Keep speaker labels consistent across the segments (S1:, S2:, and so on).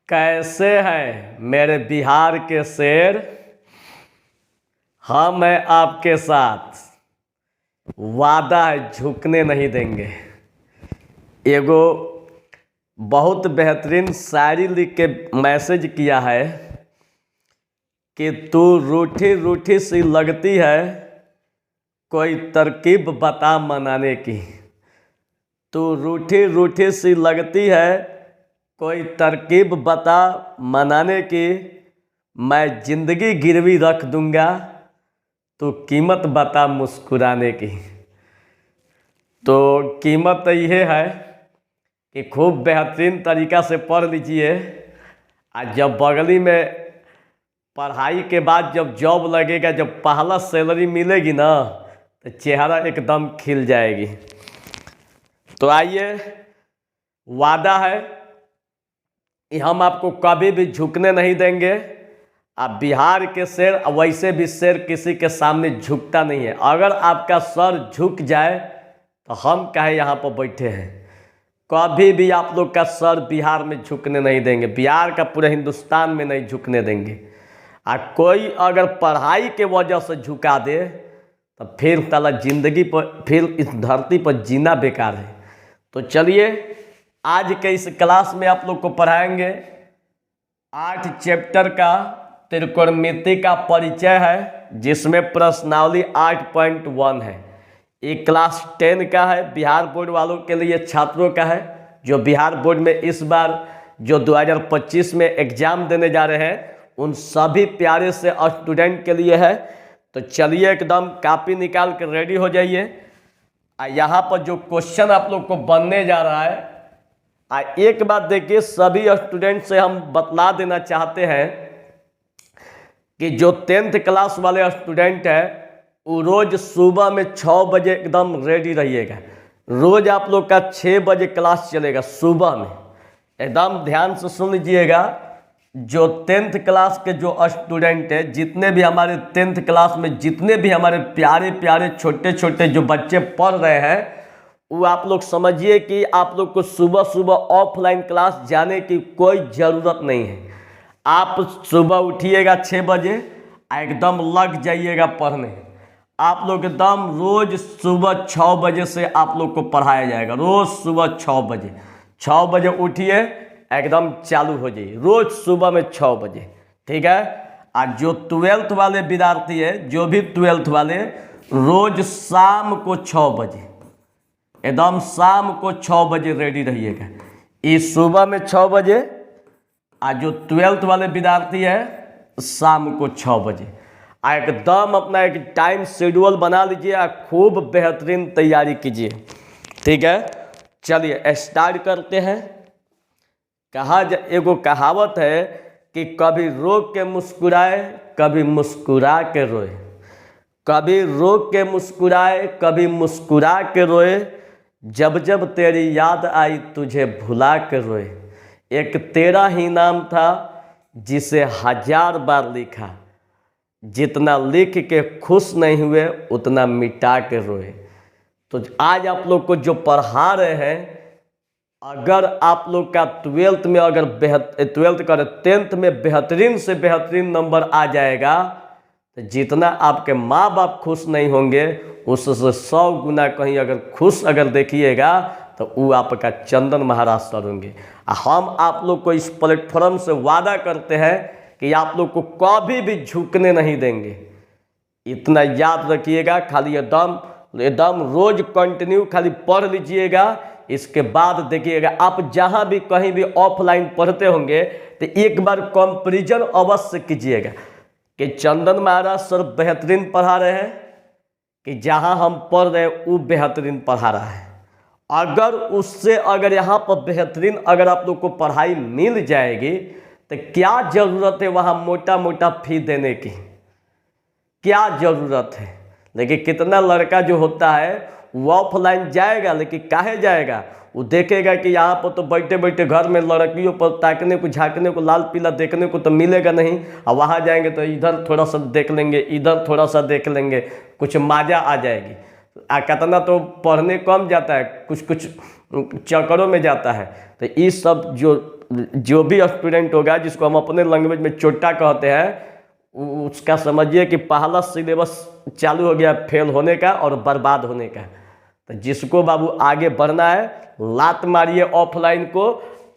S1: कैसे हैं मेरे बिहार के शेर। हम हैं आपके साथ, वादा है झुकने नहीं देंगे। एगो बहुत बेहतरीन शायरी लिख के मैसेज किया है कि तू रूठी रूठी सी लगती है, कोई तरकीब बता मनाने की। तू रूठी रूठी सी लगती है, कोई तरकीब बता मनाने की। मैं ज़िंदगी गिरवी रख दूंगा, तो कीमत बता मुस्कुराने की। तो कीमत यह है कि खूब बेहतरीन तरीक़ा से पढ़ लीजिए। और जब बगली में पढ़ाई के बाद जब जॉब लगेगा, जब पहला सैलरी मिलेगी ना, तो चेहरा एकदम खिल जाएगी। तो आइए, वादा है कि हम आपको कभी भी झुकने नहीं देंगे। आप बिहार के शेर, वैसे भी शेर किसी के सामने झुकता नहीं है। अगर आपका सर झुक जाए तो हम काहे यहाँ पर बैठे हैं। कभी भी आप लोग का सर बिहार में झुकने नहीं देंगे, बिहार का पूरे हिंदुस्तान में नहीं झुकने देंगे। और कोई अगर पढ़ाई के वजह से झुका दे तो फिर साला ज़िंदगी पर, फिर इस धरती पर जीना बेकार है। तो चलिए, आज के इस क्लास में आप लोग को पढ़ाएंगे 8 चैप्टर का त्रिकोणमिति का परिचय है, जिसमें प्रश्नावली 8.1 है। ये क्लास 10 का है, बिहार बोर्ड वालों के लिए, छात्रों का है जो बिहार बोर्ड में इस बार जो 2025 में एग्जाम देने जा रहे हैं, उन सभी प्यारे से स्टूडेंट के लिए है। तो चलिए, एकदम कॉपी निकाल कर रेडी हो जाइए। यहाँ पर जो क्वेश्चन आप लोग को बनने जा रहा है, एक बात देखिए, सभी स्टूडेंट से हम बतला देना चाहते हैं कि जो 10th क्लास वाले स्टूडेंट है, वो रोज़ सुबह में 6 बजे एकदम रेडी रहिएगा। रोज़ आप लोग का 6 बजे क्लास चलेगा सुबह में। एकदम ध्यान से सुन लीजिएगा। जो 10th क्लास के जो स्टूडेंट है, जितने भी हमारे 10th क्लास में जितने भी हमारे प्यारे प्यारे छोटे छोटे जो बच्चे पढ़ रहे हैं, वो आप लोग समझिए कि आप लोग को सुबह सुबह ऑफलाइन क्लास जाने की कोई ज़रूरत नहीं है। आप सुबह उठिएगा 6 बजे, एकदम लग जाइएगा पढ़ने। आप लोग एकदम रोज़ सुबह 6 बजे से आप लोग को पढ़ाया जाएगा। रोज़ सुबह 6 बजे उठिए, एकदम चालू हो जाइए रोज़ सुबह में 6 बजे, ठीक है। और जो 12th वाले विद्यार्थी है, जो भी 12th वाले, रोज़ शाम को 6 बजे, एकदम शाम को 6 बजे रेडी रहिएगा। इस सुबह में 6 बजे, और जो 12th वाले विद्यार्थी है शाम को 6 बजे। एकदम अपना एक टाइम शेड्यूल बना लीजिए, खूब बेहतरीन तैयारी कीजिए, ठीक है। चलिए स्टार्ट करते हैं। एगो कहावत है कि कभी रो के मुस्कुराए, कभी मुस्कुरा के रोए। कभी रो के मुस्कुराए, कभी मुस्कुरा के रोए। जब जब तेरी याद आई, तुझे भुला के रोए। एक तेरा ही नाम था, जिसे 1000 बार लिखा। जितना लिख के खुश नहीं हुए, उतना मिटा के रोए। तो आज आप लोग को जो पढ़ा रहे हैं, अगर आप लोग का 12th में, अगर 12th का 10th में बेहतरीन से बेहतरीन नंबर आ जाएगा, तो जितना आपके माँ बाप खुश नहीं होंगे, उससे 100 गुना कहीं अगर खुश अगर देखिएगा, तो वो आपका चंदन महाराज सर होंगे। हम आप लोग को इस प्लेटफॉर्म से वादा करते हैं कि आप लोग को कभी भी झुकने नहीं देंगे। इतना याद रखिएगा। खाली एकदम रोज कंटिन्यू खाली पढ़ लीजिएगा। इसके बाद देखिएगा, आप जहां भी कहीं भी ऑफलाइन पढ़ते होंगे, तो एक बार कंपैरिजन अवश्य कीजिएगा कि चंदन महाराज सर बेहतरीन पढ़ा रहे हैं कि जहां हम पढ़ रहे हैं वो बेहतरीन पढ़ा रहा है। अगर उससे अगर यहाँ पर बेहतरीन अगर आप लोग को पढ़ाई मिल जाएगी, तो क्या ज़रूरत है वहाँ मोटा मोटा फी देने की, क्या ज़रूरत है। लेकिन कितना लड़का जो होता है वो ऑफलाइन जाएगा, लेकिन काहे जाएगा, वो देखेगा कि यहाँ पर तो बैठे बैठे घर में लड़कियों पर ताकने को, झाँकने को, लाल पीला देखने को तो मिलेगा नहीं। और वहाँ जाएंगे तो इधर थोड़ा सा देख लेंगे, इधर थोड़ा सा देख लेंगे, कुछ मजा आ जाएगी। कितना तो पढ़ने कम जाता है, कुछ कुछ चक्करों में जाता है। तो ये सब जो जो भी स्टूडेंट होगा जिसको हम अपने लैंग्वेज में चोटा कहते हैं, उसका समझिए कि पहला सिलेबस चालू हो गया फेल होने का और बर्बाद होने का। तो जिसको बाबू आगे बढ़ना है, लात मारिए ऑफलाइन को,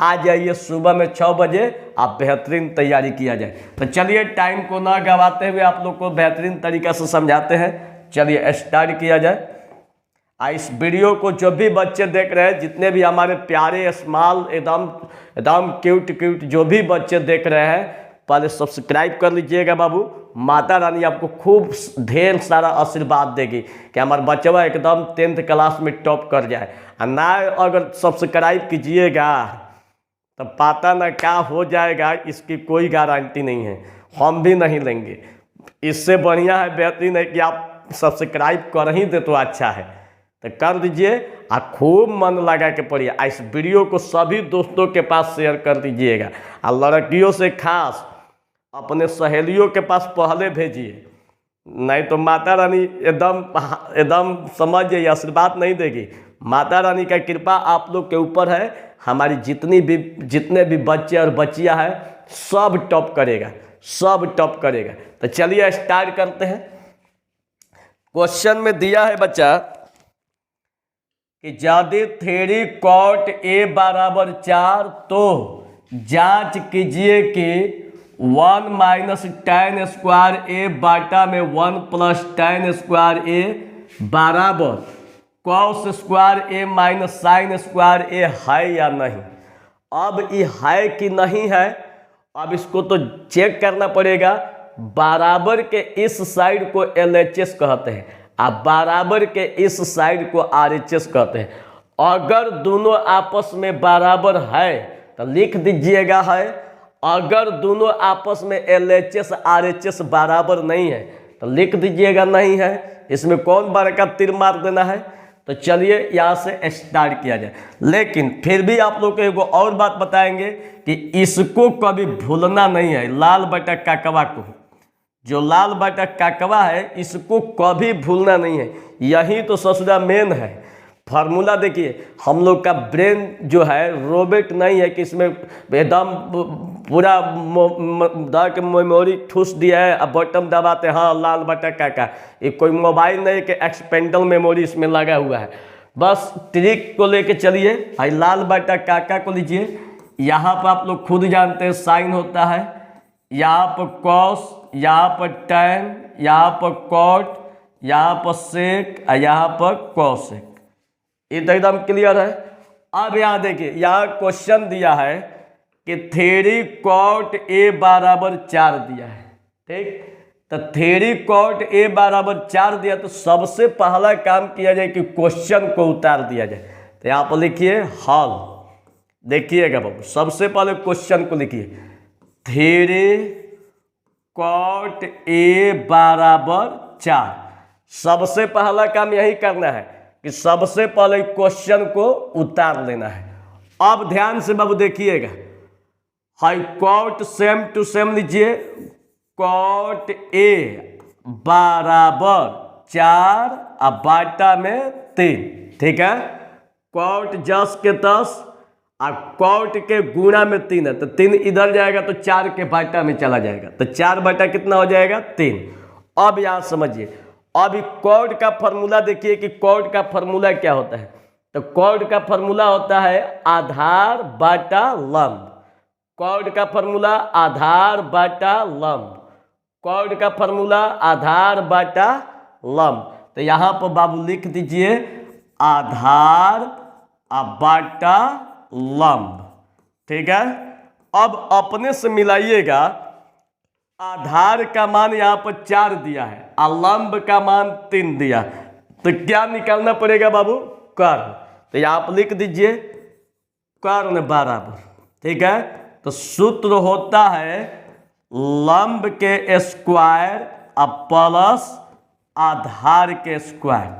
S1: आ जाइए सुबह में 6 बजे, आप बेहतरीन तैयारी किया जाए। तो चलिए टाइम को ना गवाते हुए आप लोग को बेहतरीन तरीका से समझाते हैं। चलिए स्टार्ट किया जाए। इस वीडियो को जो भी बच्चे देख रहे हैं, जितने भी हमारे प्यारे स्मॉल एकदम क्यूट जो भी बच्चे देख रहे हैं, पहले सब्सक्राइब कर लीजिएगा बाबू। माता रानी आपको खूब ढेर सारा आशीर्वाद देगी कि हमारा बच्चा एकदम 10th क्लास में टॉप कर जाए। और ना अगर सब्सक्राइब कीजिएगा तो पता ना क्या हो जाएगा, इसकी कोई गारंटी नहीं है, हम भी नहीं लेंगे। इससे बढ़िया है, बेहतरीन है कि आप सब्सक्राइब कर ही दे तो अच्छा है। तो कर दीजिए और खूब मन लगा के पढ़िए। इस वीडियो को सभी दोस्तों के पास शेयर कर दीजिएगा और लड़कियों से खास अपने सहेलियों के पास पहले भेजिए, नहीं तो माता रानी एकदम समझ जाइए आशीर्वाद नहीं देगी। माता रानी का कृपा आप लोग के ऊपर है। हमारी जितने भी बच्चे और बच्चियां हैं सब टॉप करेगा, सब टॉप करेगा। तो चलिए स्टार्ट करते हैं। क्वेश्चन में दिया है बच्चा कि यदि 3 cot A बराबर 4 तो जांच कीजिए कि 1 माइनस tan स्क्वायर A बाटा में 1 प्लस tan स्क्वायर A बराबर cos square A minus sine square A है या नहीं। अब ये है कि नहीं है, अब इसको तो चेक करना पड़ेगा। बराबर के इस साइड को LHS कहते हैं, आप बराबर के इस साइड को RHS कहते हैं। अगर दोनों आपस में बराबर है तो लिख दीजिएगा है। अगर दोनों आपस में LHS RHS बराबर नहीं है तो लिख दीजिएगा नहीं है। इसमें कौन बार का तीर मार देना है। तो चलिए यहाँ से स्टार्ट किया जाए। लेकिन फिर भी आप लोग को एक और बात बताएंगे कि इसको कभी भूलना नहीं है। लाल बटा काकवा को, जो लाल बटा काकवा है, इसको कभी भूलना नहीं है। यही तो सबसे मेन है फार्मूला। देखिए हम लोग का ब्रेन जो है रोबोट नहीं है कि इसमें एकदम पूरा के मेमोरी ठूस दिया है, अब बटन दबाते हाँ लाल बटा काका। ये कोई मोबाइल नहीं कि एक्सपेंडल मेमोरी इसमें लगा हुआ है। बस ट्रिक को लेके चलिए। भाई लाल बटा काका को लीजिए। यहाँ पर आप लोग खुद जानते हैं साइन होता है, यहाँ पर कॉस, यहाँ पर टैन, यहाँ पर कॉट, यहाँ पर सेक और यहाँ पर कॉसेक। ये तो एकदम क्लियर है। अब यहाँ देखिए, यहाँ क्वेश्चन दिया है कि 3 cot A बराबर 4 दिया है, ठीक। तो 3 cot A बराबर 4 दिया तो सबसे पहला काम किया जाए कि क्वेश्चन को उतार दिया जाए। तो यहाँ पर लिखिए हल। देखिएगा बाबू, सबसे पहले क्वेश्चन को लिखिए 3 cot A बराबर 4। सबसे पहला काम यही करना है कि सबसे पहले क्वेश्चन को उतार लेना है। अब ध्यान से बाबू देखिएगा, हाई cot सेम टू सेम लीजिए। cot A बराबर 4 और बाटा में 3, ठीक है। cot 10 के 10 और cot के गुणा में 3 है, तो 3 इधर जाएगा तो 4 के बाटा में चला जाएगा, तो 4 बाटा कितना हो जाएगा 3। अब यहाँ समझिए, अभी cot का फॉर्मूला देखिए कि cot का फॉर्मूला क्या होता है। तो cot का फॉर्मूला होता है आधार बाटा लंब। cot का फॉर्मूला आधार बाटा लंब। cot का फॉर्मूला आधार बाटा लंब। तो यहाँ पर बाबू लिख दीजिए आधार बाटा लंब, ठीक है। अब अपने से मिलाइएगा। आधार का मान यहाँ पर 4 दिया है और लंब का मान 3 दिया, तो क्या निकालना पड़ेगा बाबू, कर्ण। तो यहाँ पर लिख दीजिए कर्ण बराबर, ठीक है। तो सूत्र होता है लंब के स्क्वायर अब प्लस आधार के स्क्वायर।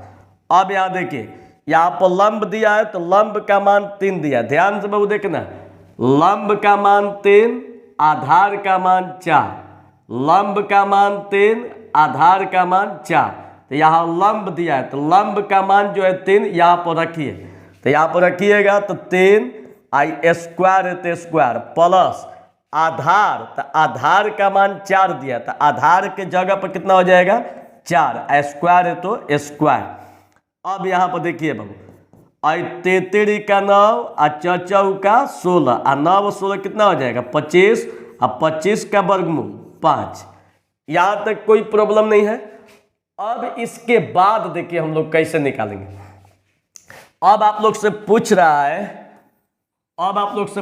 S1: अब यहाँ देखिए, यहाँ पर लंब दिया है तो लंब का मान 3 दिया। ध्यान से बाबू देखना, लंब का मान 3, आधार का मान 4। लंब का मान 3, आधार का मान 4। तो यहाँ लंब दिया है तो लंब का मान जो है 3 यहाँ पर रखिए। तो यहाँ पर रखिएगा तो 3 आई स्क्वायर है तो स्क्वायर प्लस आधार, तो आधार का मान 4 दिया, तो आधार के जगह पर कितना हो जाएगा 4, स्क्वायर है तो स्क्वायर। अब यहाँ पर देखिए बाबू, आई 33 का 9 और 4 का 16 और 9 16 कितना हो जाएगा 25 और 25 का वर्गमूल 5। यहाँ तक कोई प्रॉब्लम नहीं है। अब इसके बाद देखिए हम लोग कैसे निकालेंगे। अब आप लोग से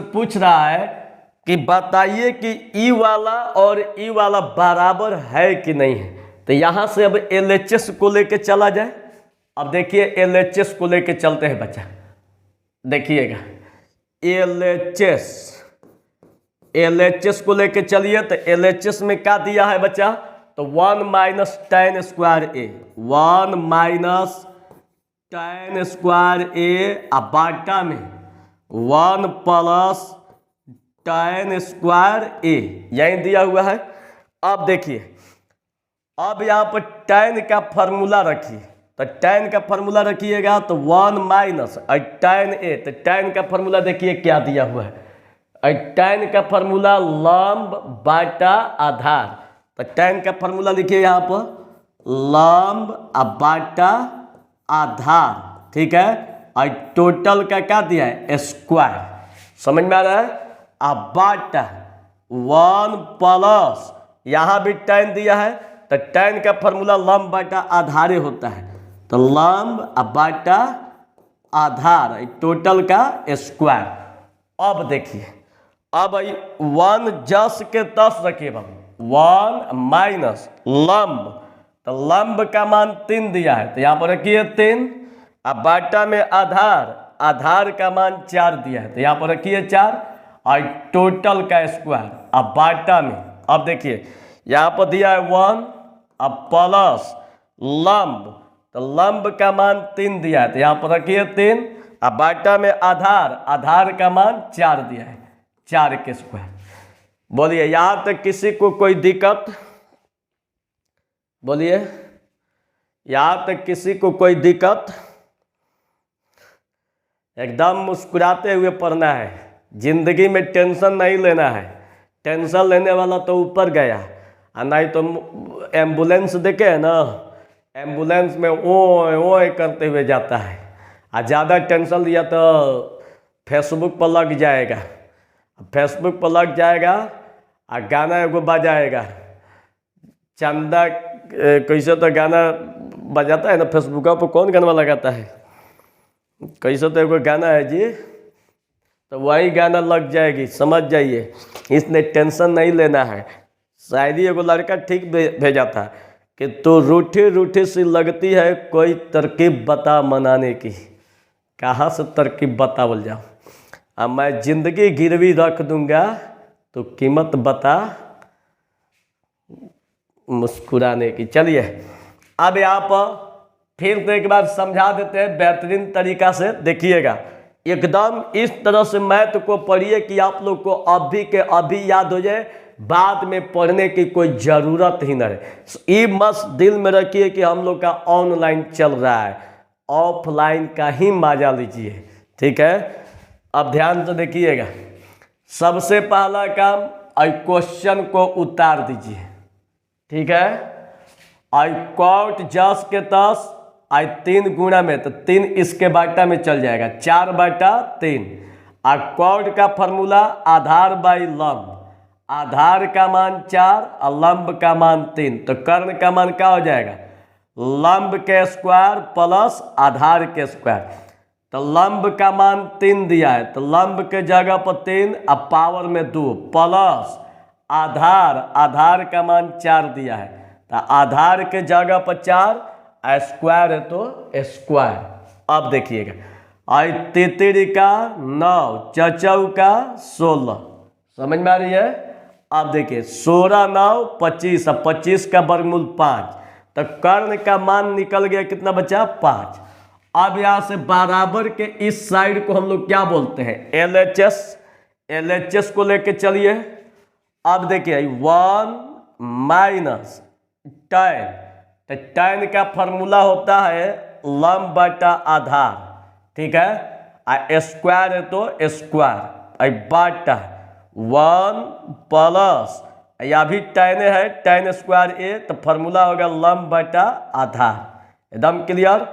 S1: पूछ रहा है कि बताइए कि ई वाला और ई वाला बराबर है कि नहीं है। तो यहाँ से अब LHS को लेके चला जाए। अब देखिए LHS को लेके चलते हैं बच्चा, देखिएगा LHS को लेके चलिए। तो LHS में क्या दिया है बच्चा, तो 1 माइनस tan स्क्वायर ए, 1 माइनस tan स्क्वायर ए और बाटा में 1 प्लस tan स्क्वायर ए, यही दिया हुआ है। अब देखिए, अब यहाँ पर tan का फॉर्मूला रखिए, तो tan का फॉर्मूला रखिएगा तो 1 माइनस tan ए, तो tan का फॉर्मूला देखिए क्या दिया हुआ है, tan का फॉर्मूला लंब बाटा आधार। तो tan का फॉर्मूला लिखिए यहाँ पर लंब बाटा आधार, ठीक है। और टोटल का क्या दिया है स्क्वायर, समझ में आ रहा है। अब बाटा 1 प्लस यहाँ भी tan दिया है, तो tan का फॉर्मूला लंब बाटा आधार होता है, तो लंब बाटा आधार टोटल का स्क्वायर। अब देखिए, अब 1 जस के 10 रखिए बाबू, 1 माइनस लंब, तो लंब का मान 3 दिया है, तो यहाँ पर रखिए 3। अब बाटा में आधार, आधार का मान 4 दिया है, तो यहाँ पर रखिए 4। और टोटल का स्क्वायर, अब बाटा में, अब देखिए यहाँ पर दिया है 1, अब प्लस लंब, तो लंब का मान 3 दिया है, तो यहाँ पर रखिए 3। अब बाटा में आधार, आधार का मान 4 दिया है, 4 के स्क्वायर। बोलिए यहाँ तक किसी को कोई दिक्कत, बोलिए यहाँ तक किसी को कोई दिक्कत। एकदम मुस्कुराते हुए पढ़ना है, जिंदगी में टेंशन नहीं लेना है। टेंशन लेने वाला तो ऊपर गया, और नहीं तो एम्बुलेंस देखे है ना, एम्बुलेंस में ओए करते हुए जाता है। और ज़्यादा टेंशन लिया तो फेसबुक पर लग जाएगा, फेसबुक पर लग जाएगा और गाना एगो बजाएगा, चंदा कैसे तो गाना बजाता है ना फेसबुक पर, कौन गाना लगाता है, कैसे तो एगो गाना है जी, तो वही गाना लग जाएगी, समझ जाइए। इसने टेंशन नहीं लेना है। शायद एगो लड़का ठीक भेजा था कि तो रूठी रूठी सी लगती है, कोई तरकीब बता मनाने की। कहाँ से तरकीब बतावल जाओ, अब मैं जिंदगी गिरवी रख दूंगा तो कीमत बता मुस्कुराने की। चलिए अब यहाँ पर फिर से एक बार समझा देते हैं बेहतरीन तरीका से, देखिएगा एकदम इस तरह से मैथ को पढ़िए कि आप लोग को अभी के अभी याद हो जाए, बाद में पढ़ने की कोई ज़रूरत ही न रहे। ये मस्त दिल में रखिए कि हम लोग का ऑनलाइन चल रहा है, ऑफलाइन का ही मजा लीजिए, ठीक है। अब ध्यान से देखिएगा, सबसे पहला काम आई क्वेश्चन को उतार दीजिए, ठीक है। आई कॉट 10 के 10 आई 3 गुणा में, तो 3 इसके बाटा में चल जाएगा, 4 बाटा 3। और कॉट का फॉर्मूला आधार बाई लंब, आधार का मान 4 और लंब का मान 3, तो कर्ण का मान क्या हो जाएगा लंब के स्क्वायर प्लस आधार के स्क्वायर। तो लंब का मान 3 दिया है, तो लंब के जगह पर 3 अब पावर में 2 प्लस आधार, आधार का मान 4 दिया है, तो आधार के जगह पर 4, स्क्वायर है तो स्क्वायर। अब देखिएगा आई 33 का 9, 4 का 16, समझ में आ रही है। अब देखिए 16 9 25, अब 25 का वर्गमूल 5, तो कर्ण का मान निकल गया, कितना बचा 5। अब यहाँ से बराबर के इस साइड को हम लोग क्या बोलते हैं LHS, LHS को लेके चलिए। अब देखिए 1 माइनस tan, तो tan का फॉर्मूला होता है लंब बटा आधार, ठीक है। स्क्वायर है तो स्क्वायर, बाटा 1 प्लस या भी tan है tan स्क्वायर ए, तो फॉर्मूला होगा लंब बटा आधार। एकदम क्लियर।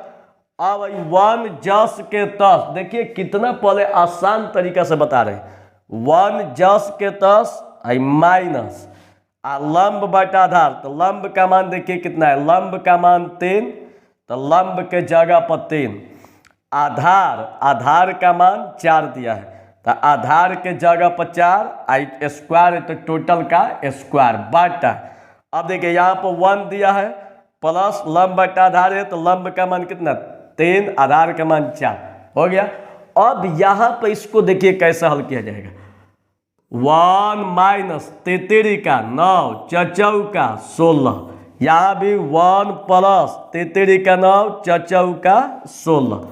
S1: अब 1 जस के तस, देखिए कितना पहले आसान तरीका से बता रहे हैं। 1 जस के तस माइनस लंब बटा आधार, तो लंब का मान देखिए कितना है, लंब का मान 3, तो लंब के जगह पर 3, आधार का मान 4 दिया है, तो आधार के जगह पर 4, स्क्वायर है तो टोटल का स्क्वायर बाटा। अब देखिए यहाँ पर 1 दिया है प्लस लंब बटा आधार है, तो लंब का मान कितना 3, आधार का मान 4 हो गया। अब यहाँ पर इसको देखिए कैसा हल किया जाएगा। 1 माइनस 33 का 9 चौचौ का 16, यहाँ भी 1 प्लस 33 का 9 चौचौ का 16,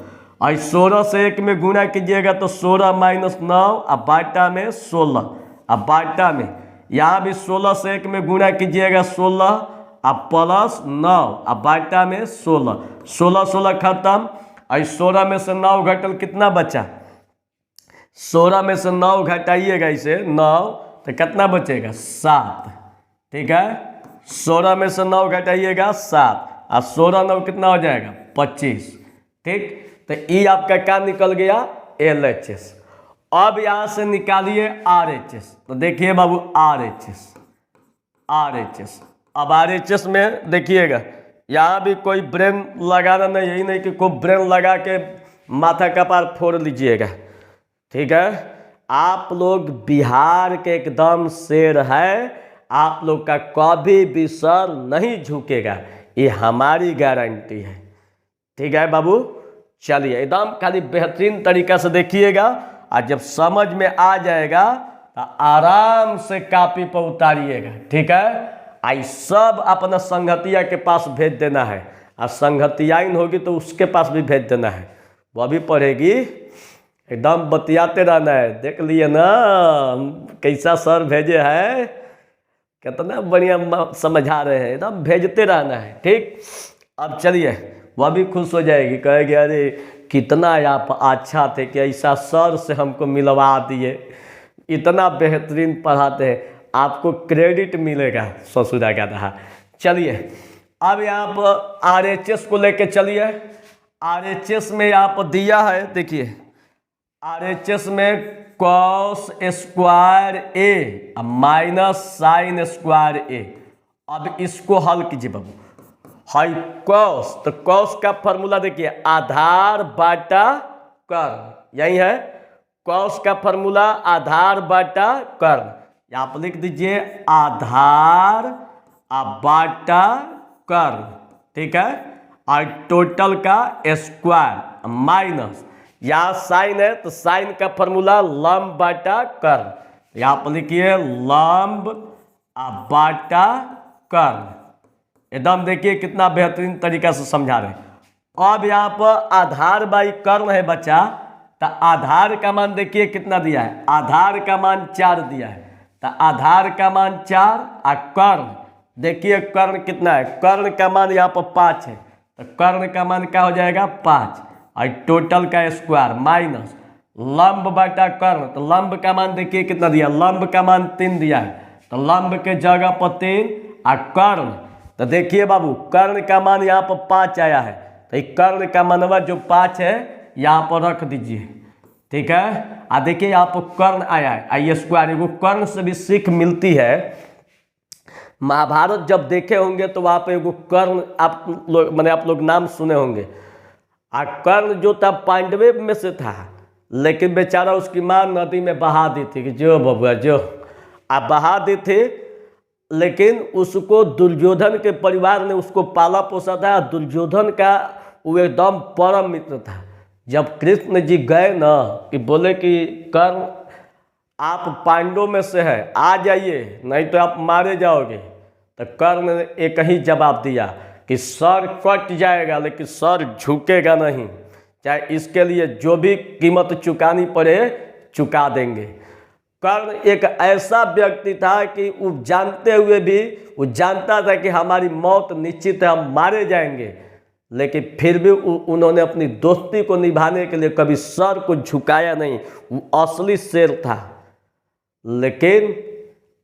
S1: और 16 से 1 में गुणा कीजिएगा तो 16 माइनस 9 अब बाटा में 16, अब बाटा में यहाँ भी 16 से 1 में गुणा कीजिएगा 16 अब प्लस 9 अब बाटा में 16, 16 खत्म, और 16 में से 9 घटल कितना बचा, 16 में से 9 घटाइएगा इसे 9 तो कितना बचेगा 7, ठीक है। 16 में से 9 घटाइएगा 7, और 16 9 कितना हो जाएगा 25, ठीक। तो ई आपका क्या निकल गया LHS। अब यहाँ से निकालिए RHS, तो देखिए बाबू RHS, अब RHS में देखिएगा यहाँ भी कोई ब्रेन लगाना नहीं, यही नहीं कि कोई ब्रेन लगा के माथा कपार फोड़ लीजिएगा, ठीक है। आप लोग बिहार के एकदम शेर है, आप लोग का कभी भी सर नहीं झुकेगा, ये हमारी गारंटी है, ठीक है बाबू। चलिए एकदम खाली बेहतरीन तरीका से देखिएगा, और जब समझ में आ जाएगा तो आराम से कॉपी पर उतारिएगा, ठीक है। आई सब अपना संगतिया के पास भेज देना है, और संगतियाइन होगी तो उसके पास भी भेज देना है, वह भी पढ़ेगी। एकदम बतियाते रहना है, देख लिए ना कैसा सर भेजे है, कितना बढ़िया समझा रहे हैं, एकदम भेजते रहना है, ठीक। अब चलिए वह भी खुश हो जाएगी, कहेगी अरे कितना आप अच्छा थे कि ऐसा सर से हमको मिलवा दिए, इतना बेहतरीन पढ़ाते हैं, आपको क्रेडिट मिलेगा ससुरा का रहा। चलिए अब यहाँ पर RHS को लेके चलिए। RHS में यहाँ पर दिया है, देखिए RHS में कॉस स्क्वायर ए माइनस साइन स्क्वायर ए। अब इसको हल कीजिए बाबू, हाई कॉस, तो कॉस का फॉर्मूला देखिए आधार बाटा कर्ण, यही है कॉस का फॉर्मूला आधार बाटा कर्ण। यहाँ पर लिख दीजिए आधार बाटा कर्ण, ठीक है, और टोटल का स्क्वायर माइनस, यहाँ साइन है तो साइन का फॉर्मूला लंब बाटा कर्ण, यहाँ पर लिखिए लंब बाटा कर्ण। एकदम देखिए कितना बेहतरीन तरीका से समझा रहे हैं। अब यहाँ पर आधार बाई कर्ण है बच्चा, तो आधार का मान देखिए कितना दिया है, आधार का मान 4 दिया है, तो आधार का मान 4 और कर्ण देखिए कर्ण कितना है, कर्ण का मान यहाँ पर 5 है, तो कर्ण का मान क्या हो जाएगा 5, और टोटल का स्क्वायर माइनस लंब बटा कर्ण, तो लंब का मान देखिए कितना दिया, लंब का मान 3 दिया है, तो लंब के जगह पर 3 और कर्ण, तो देखिए बाबू कर्ण का मान यहाँ पर 5 आया है, तो ये कर्ण का मानवा जो 5 है यहाँ पर रख दीजिए, ठीक है। देखिए यहाँ पर कर्ण आया है, आई स्क्वायर, एगो कर्ण से भी सीख मिलती है। महाभारत जब देखे होंगे तो वहाँ पे एगो कर्ण आप लोग नाम सुने होंगे। कर्ण जो था पांडवे में से था, लेकिन बेचारा उसकी माँ नदी में बहा दी थी कि जो बबुआ जो आप बहा दी थी, लेकिन उसको दुर्योधन के परिवार ने उसको पाला पोसा था। दुर्योधन का वो एकदम परम मित्र था। जब कृष्ण जी गए ना कि बोले कि कर्ण आप पांडवों में से है, आ जाइए नहीं तो आप मारे जाओगे, तो कर्ण ने एक ही जवाब दिया कि सर कट जाएगा लेकिन सर झुकेगा नहीं, चाहे इसके लिए जो भी कीमत चुकानी पड़े चुका देंगे। कर्ण एक ऐसा व्यक्ति था कि वो जानते हुए भी वो जानता था कि हमारी मौत निश्चित है, हम मारे जाएंगे, लेकिन फिर भी उन्होंने अपनी दोस्ती को निभाने के लिए कभी सर को झुकाया नहीं। वो असली शेर था। लेकिन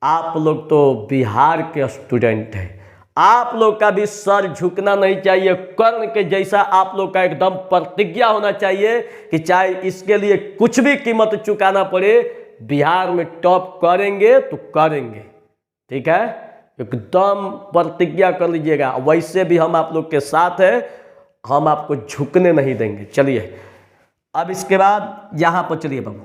S1: आप लोग तो बिहार के स्टूडेंट हैं, आप लोग का भी सर झुकना नहीं चाहिए। कर्ण के जैसा आप लोग का एकदम प्रतिज्ञा होना चाहिए कि चाहे इसके लिए कुछ भी कीमत चुकाना पड़े, बिहार में टॉप करेंगे तो करेंगे। ठीक है, एकदम प्रतिज्ञा कर लीजिएगा। वैसे भी हम आप लोग के साथ हैं, हम आपको झुकने नहीं देंगे। चलिए अब इसके बाद यहाँ पर चलिए बाबू,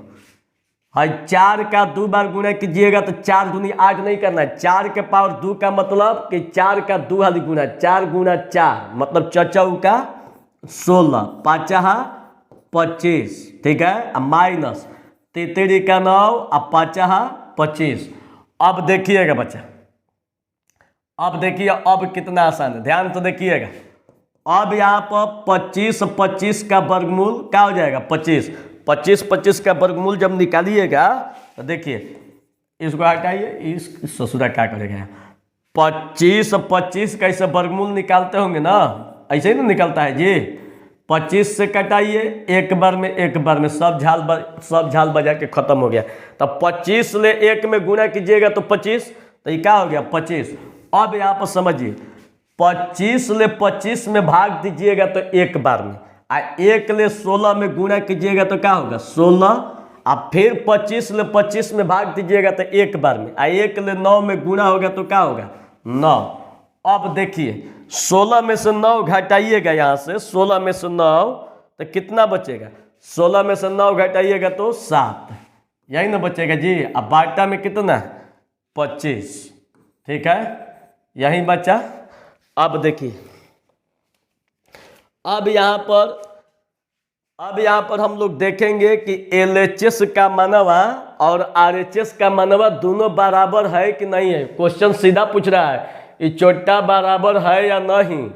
S1: हाँ 4 का 2 बार गुणा कीजिएगा तो 4 दूनी 8 नहीं करना है। 4 के पावर 2 का मतलब कि 4 का 2 हाली गुना, 4 गुना 4 मतलब चौचौ का 16, 5 25। ठीक है, माइनस 3 का 9 और 5 25। अब देखिएगा बच्चा, अब देखिए अब कितना आसान है, ध्यान से देखिएगा। अब यहाँ पर 25 का वर्गमूल क्या हो जाएगा, 25 का वर्गमूल जब निकालिएगा तो देखिए, इसको हटाइए, इस ससुरा क्या करेगा। 25 का ऐसे वर्गमूल निकालते होंगे ना, ऐसे ही ना निकलता है जी। 25 से कटाइए, एक बार में सब झाल बजा के खत्म हो गया। तब 25 ले 1 में गुणा कीजिएगा तो 25, तो ये क्या हो गया 25। अब यहाँ पर समझिए, 25 ले 25 में भाग दीजिएगा तो एक बार में, 1 ले 16 में गुणा कीजिएगा तो क्या होगा 16, और फिर 25 ले 25 में भाग दीजिएगा तो एक बार में, 1 ले 9 में गुणा होगा तो क्या होगा 9। अब देखिए 16 में से 9 घटाइएगा, यहाँ से 16 में से 9 तो कितना बचेगा, 16 में से 9 घटाइएगा तो 7, यही ना बचेगा जी। अब बाटा में कितना 25। ठीक है, यही बचा। अब देखिए, अब यहाँ पर हम लोग देखेंगे कि LHS का मानवा और RHS का मानवा दोनों बराबर है कि नहीं है। क्वेश्चन सीधा पूछ रहा है, ये छोटा बराबर है या नहीं,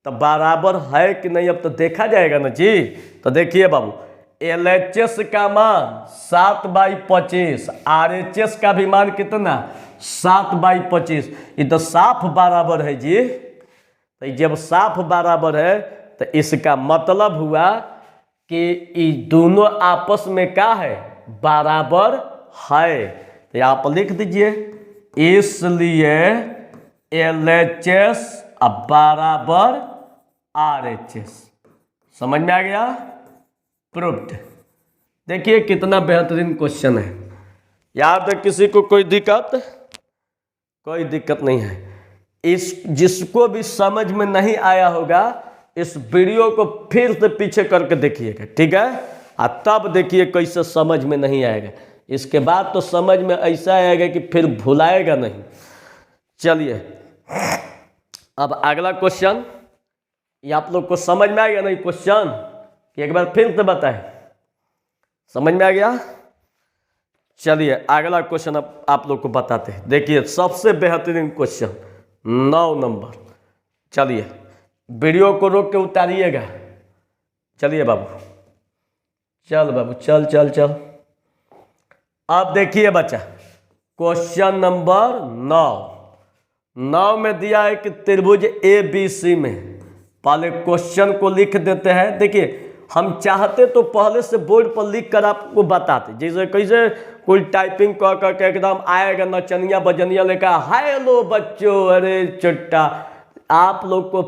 S1: तो बराबर है कि नहीं अब तो देखा जाएगा ना जी। तो देखिए बाबू, LHS का मान 7/25, RHS का भी मान कितना 7/25, ये तो साफ बराबर है जी। तो जब साफ बराबर है तो इसका मतलब हुआ कि ये दोनों आपस में क्या है, बराबर है। तो यहाँ पर लिख दीजिए, इसलिए LHS बराबर RHS। समझ में आ गया, प्रूव्ड। देखिए कितना बेहतरीन क्वेश्चन है। यहाँ तक किसी को कोई दिक्कत नहीं है। इस जिसको भी समझ में नहीं आया होगा, इस वीडियो को फिर से पीछे करके देखिएगा। ठीक है, और तब देखिए कैसे समझ में नहीं आएगा। इसके बाद तो समझ में ऐसा आएगा कि फिर भुलाएगा नहीं। चलिए अब अगला क्वेश्चन, ये आप लोग को समझ में आ गया नहीं क्वेश्चन, कि एक बार फिर से बताएं, समझ में आ गया। चलिए अगला क्वेश्चन अब आप लोग को बताते हैं। देखिए सबसे बेहतरीन क्वेश्चन 9 नंबर। चलिए वीडियो को रोक के उतारिएगा। चलिए बाबू, चल बाबू, चल। अब देखिए बच्चा, क्वेश्चन नंबर 9 में दिया है कि त्रिभुज ABC में, पहले क्वेश्चन को लिख देते हैं। देखिए हम चाहते तो पहले से बोर्ड पर लिख कर आपको बताते, जैसे कैसे कोई टाइपिंग कर के एकदम आएगा नचनिया बजनिया लेकर, हेलो बच्चों, अरे चुट्टा, आप लोग को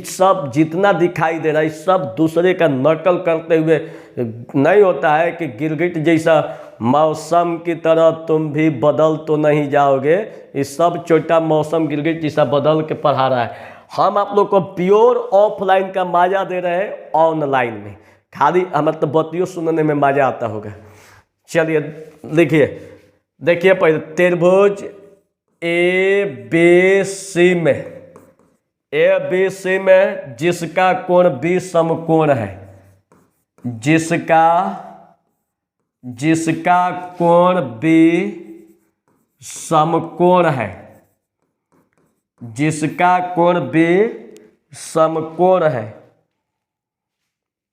S1: सब जितना दिखाई दे रहा है सब दूसरे का नकल करते हुए नहीं होता है कि गिरगिट जैसा मौसम की तरह तुम भी बदल तो नहीं जाओगे। इस सब छोटा मौसम गिरगिट जैसा बदल के पढ़ा रहा है। हम आप लोग को प्योर ऑफलाइन का मजा दे रहे हैं ऑनलाइन में, खाली हमारे तो बतियों सुनने में मजा आता होगा। चलिए देखिए पहले त्रिभुज ABC में जिसका कोण B समकोण है, जिसका कोण B समकोण है, जिसका कोण B समकोण है,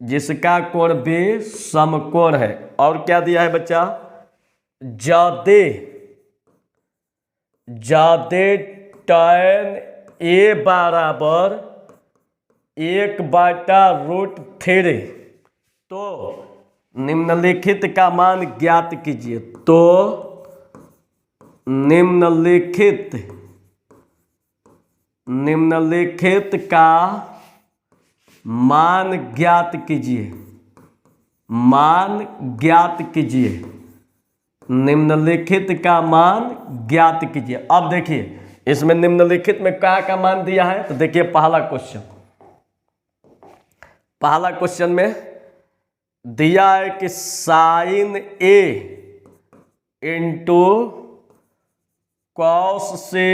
S1: जिसका कोण B समकोण है। और क्या दिया है बच्चा, जादे tan A बराबर 1/√3। तो निम्नलिखित का मान ज्ञात कीजिए। तो निम्नलिखित का मान ज्ञात कीजिए। निम्नलिखित का मान ज्ञात कीजिए। अब देखिए इसमें निम्नलिखित में क्या का मान दिया है। तो देखिए पहला क्वेश्चन में दिया है कि साइन ए इंटू कॉस से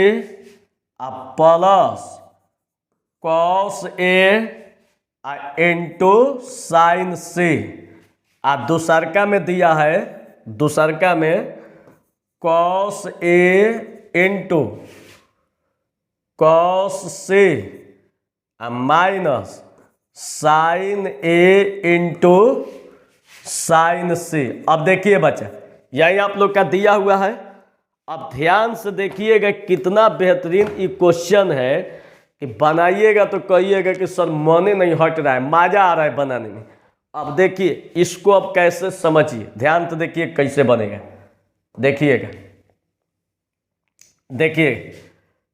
S1: plus cos A into sign से। दूसरका में दिया है, दूसरका में कॉस ए इंटू कॉस से minus sign A into sign से। अब देखिए बच्चा, यही आप लोग का दिया हुआ है। अब ध्यान से देखिएगा कितना बेहतरीन ये क्वेश्चन है कि बनाइएगा तो कहिएगा कि सर मन नहीं हट रहा है, मजा आ रहा है बनाने में। अब देखिए इसको अब कैसे समझिए, ध्यान से देखिए कैसे बनेगा। देखिएगा, देखिए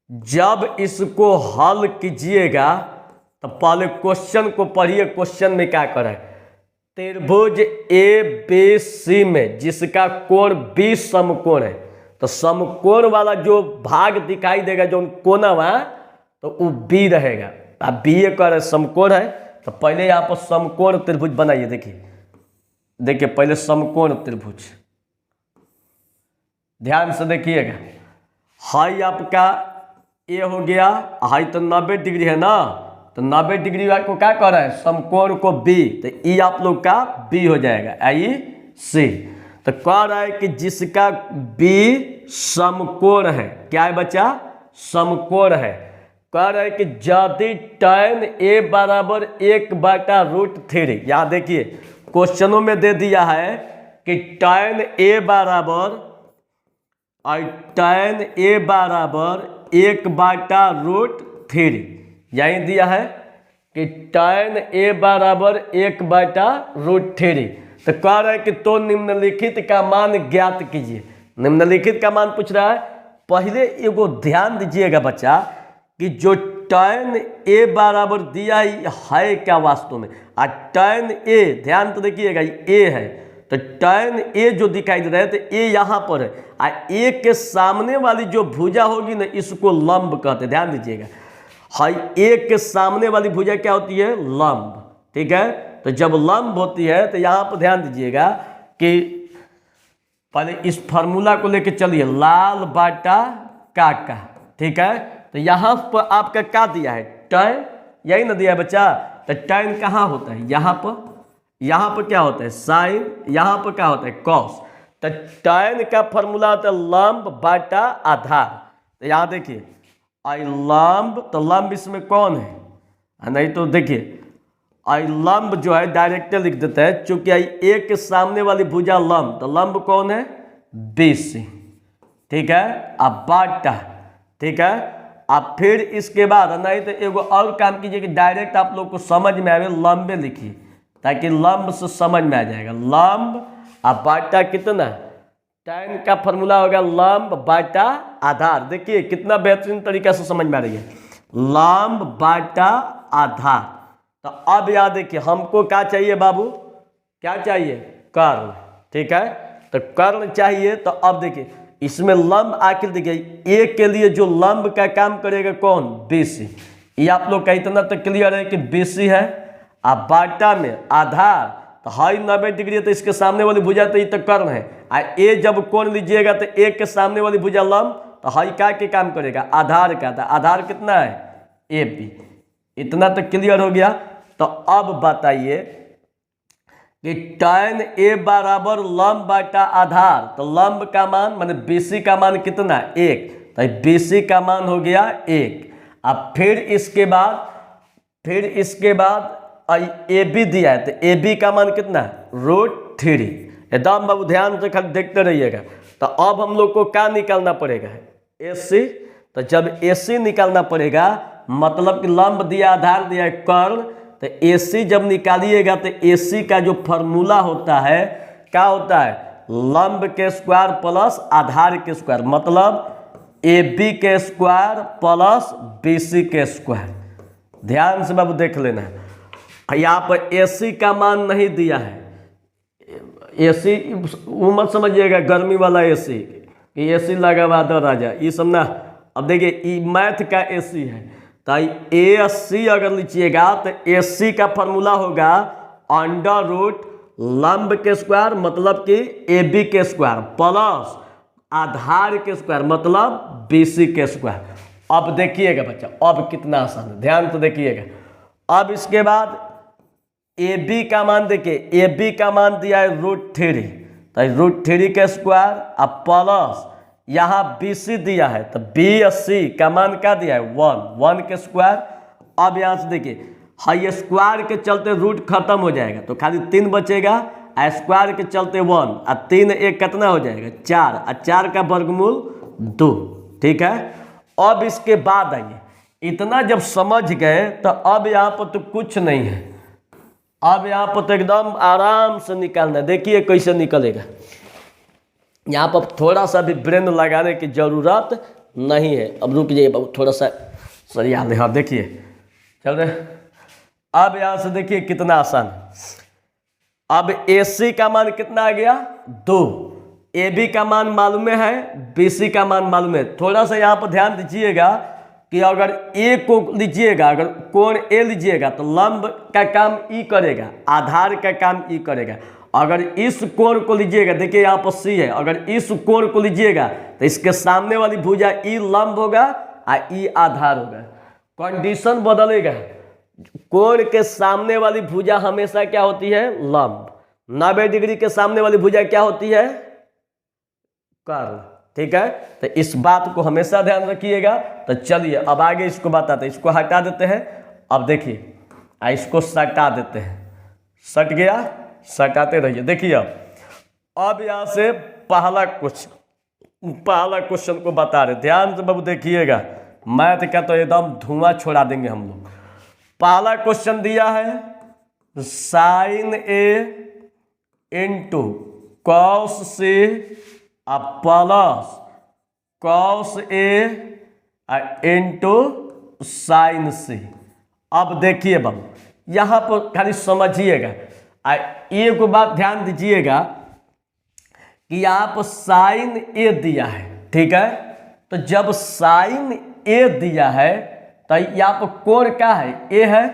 S1: जब इसको हल कीजिएगा तो पहले क्वेश्चन को पढ़िए। क्वेश्चन में क्या कर रहा है, त्रिभुज ए बी सी में जिसका कोण बी समकोण है, तो समकोण वाला जो भाग दिखाई देगा जो कोना वहां, तो वो बी रहेगा। अब बी ए कर समकोण है, तो पहले यहाँ पर समकोण त्रिभुज बनाइए। देखिए पहले समकोण त्रिभुज, ध्यान से देखिएगा। हाई आपका ए हो गया, हाई तो 90 डिग्री है ना, तो 90 डिग्री को क्या कर रहा है, समकोण को बी, तो ई आप लोग का बी हो जाएगा, आई सी। तो कह रहा है कि जिसका बी समकोण है, क्या है बच्चा, समकोण है। कह रहा है कि यदि tan ए बराबर 1/√3, यहाँ देखिए क्वेश्चनों में दे दिया है कि tan ए बराबर 1/√3, यही दिया है कि tan ए बराबर 1/√3। तो कह रहा है कि तो निम्नलिखित का मान ज्ञात कीजिए। निम्नलिखित का मान पूछ रहा है। पहले एगो ध्यान दीजिएगा बच्चा कि जो tan ए बराबर दिया है क्या वास्तव में, और tan ए ध्यान तो देखिएगा ए है, तो tan ए जो दिखाई दे रहा है तो ए यहाँ पर है, और ए के सामने वाली जो भुजा होगी ना इसको लंब कहते हैं। ध्यान दीजिएगा, हाई ए के सामने वाली भुजा क्या होती है, लंब। ठीक है, तो जब लंब होती है तो यहाँ पर ध्यान दीजिएगा कि पहले इस फार्मूला को लेके चलिए, लाल बाटा काका। ठीक है, तो यहाँ पर आपका क्या दिया है, tan, यही ना दिया है बच्चा। तो tan कहाँ होता है, यहाँ पर क्या होता है, साइन, यहाँ पर क्या होता है, कॉस। तो tan का फॉर्मूला होता है लंब बाटा आधार। तो यहाँ देखिए आई लंब, तो लंब इसमें कौन है, नहीं तो देखिए आई लंब जो है डायरेक्ट लिख देते हैं, चूंकि आई ए के सामने वाली भुजा लंब, तो लंब कौन है, BC। ठीक है, अब बाटा। ठीक है, अब फिर इसके बाद नहीं तो एगो और काम कीजिए कि डायरेक्ट आप लोग को समझ में आवे लंबे लिखिए, ताकि लंब से समझ में आ जाएगा। लंब अब बाटा कितना, tan का फॉर्मूला होगा लंब बाटा आधार। देखिए कितना बेहतरीन तरीका से समझ में आ रही है, लंब बाटा आधार। तो अब याद देखिए हमको क्या चाहिए बाबू, क्या चाहिए, कर्ण। ठीक है, तो कर्ण चाहिए। तो अब देखिए इसमें लंब आखिर देखिए ए के लिए जो लंब का काम करेगा कौन, BC। ये आप लोग का इतना तो क्लियर है कि BC है। अब बाटा में आधार, तो हाई 90 डिग्री है, तो इसके सामने वाली भुजा तो ये तो कर्ण है। ए जब कोण लीजिएगा तो ए के सामने वाली भुजा लंब, तो हाई का के काम करेगा, आधार का। तो आधार कितना है, AB। इतना तो क्लियर हो गया। तो अब बताइए कि tan ए बराबर लंब बाटा आधार, तो लंब का मान माने BC का मान कितना, 1। तो BC का मान हो गया 1। अब फिर इसके बाद AB दिया है, तो AB का मान कितना, √3। एकदम बाबू ध्यान से खाली देखते रहिएगा। तो अब हम लोग को क्या निकालना पड़ेगा, AC। तो जब AC निकालना पड़ेगा मतलब कि लंब दिया, आधार दिया, कर्ण। तो AC जब निकालिएगा तो AC का जो फॉर्मूला होता है क्या होता है, लंब के स्क्वायर प्लस आधार के स्क्वायर, मतलब AB के स्क्वायर प्लस BC के स्क्वायर। ध्यान से बाबू देख लेना है, यहाँ पर AC का मान नहीं दिया है। AC वो मत समझिएगा गर्मी वाला AC कि AC लगा हुआ दो राजा, ये सब ना। अब देखिए मैथ का AC है, तो AC अगर लीजिएगा तो AC का फॉर्मूला होगा अंडर रूट लंब के स्क्वायर मतलब कि AB के स्क्वायर प्लस आधार के स्क्वायर मतलब BC के स्क्वायर। अब देखिएगा बच्चा, अब कितना आसान है, ध्यान तो देखिएगा। अब इसके बाद AB का मान देखिए, AB का मान दिया है √3, तो √3 के स्क्वायर अब प्लस यहाँ BC दिया है, तो BC का मान क्या दिया है 1 के स्क्वायर। अब यहाँ से देखिए हाई स्क्वायर के चलते रूट खत्म हो जाएगा तो खाली 3 बचेगा, स्क्वायर के चलते 1 और 3 एक कितना हो जाएगा 4, और 4 का वर्गमूल 2। ठीक है, अब इसके बाद आइए, इतना जब समझ गए तो अब यहाँ पर तो कुछ नहीं है, अब यहाँ पर तो एकदम आराम से निकालना। देखिए कैसे निकलेगा, यहाँ पर थोड़ा सा भी ब्रेन लगाने की जरूरत नहीं है। अब रुक जाइए बाबू, थोड़ा सा सही याद है। हाँ देखिए चल रहे, अब यहाँ से देखिए कितना आसान है। अब AC का मान कितना आ गया 2, AB का मान मालूम है, BC का मान मालूम है। थोड़ा सा यहाँ पर ध्यान दीजिएगा कि अगर A को लीजिएगा, अगर कोण A लीजिएगा तो लंब का काम E करेगा, आधार का काम E करेगा। अगर इस कोण को लीजिएगा, देखिए यहाँ पर C है, अगर इस कोण को लीजिएगा तो इसके सामने वाली भुजा E लंब होगा और E आधार होगा। कंडीशन बदलेगा, कोण के सामने वाली भुजा हमेशा क्या होती है लंब, 90 डिग्री के सामने वाली भुजा क्या होती है कर्ण। ठीक है, तो इस बात को हमेशा ध्यान रखिएगा। तो चलिए अब आगे इसको बताते हैं, इसको हटा देते हैं। अब देखिए इसको सटा देते हैं, सट गया, सटाते रहिए। देखिए अब यहाँ से पहला क्वेश्चन को बता रहे, ध्यान से बाबू देखिएगा, मैथ का तो एकदम धुआं छोड़ा देंगे हम लोग। पहला क्वेश्चन दिया है sine A into cos C plus cos A into sine C। अब देखिए बाबू यहाँ पर खाली समझिएगा, एक बात ध्यान दीजिएगा कि यहाँ पर साइन A दिया है। ठीक है, तो जब साइन A दिया है तो यहाँ पर कोण क्या है A है,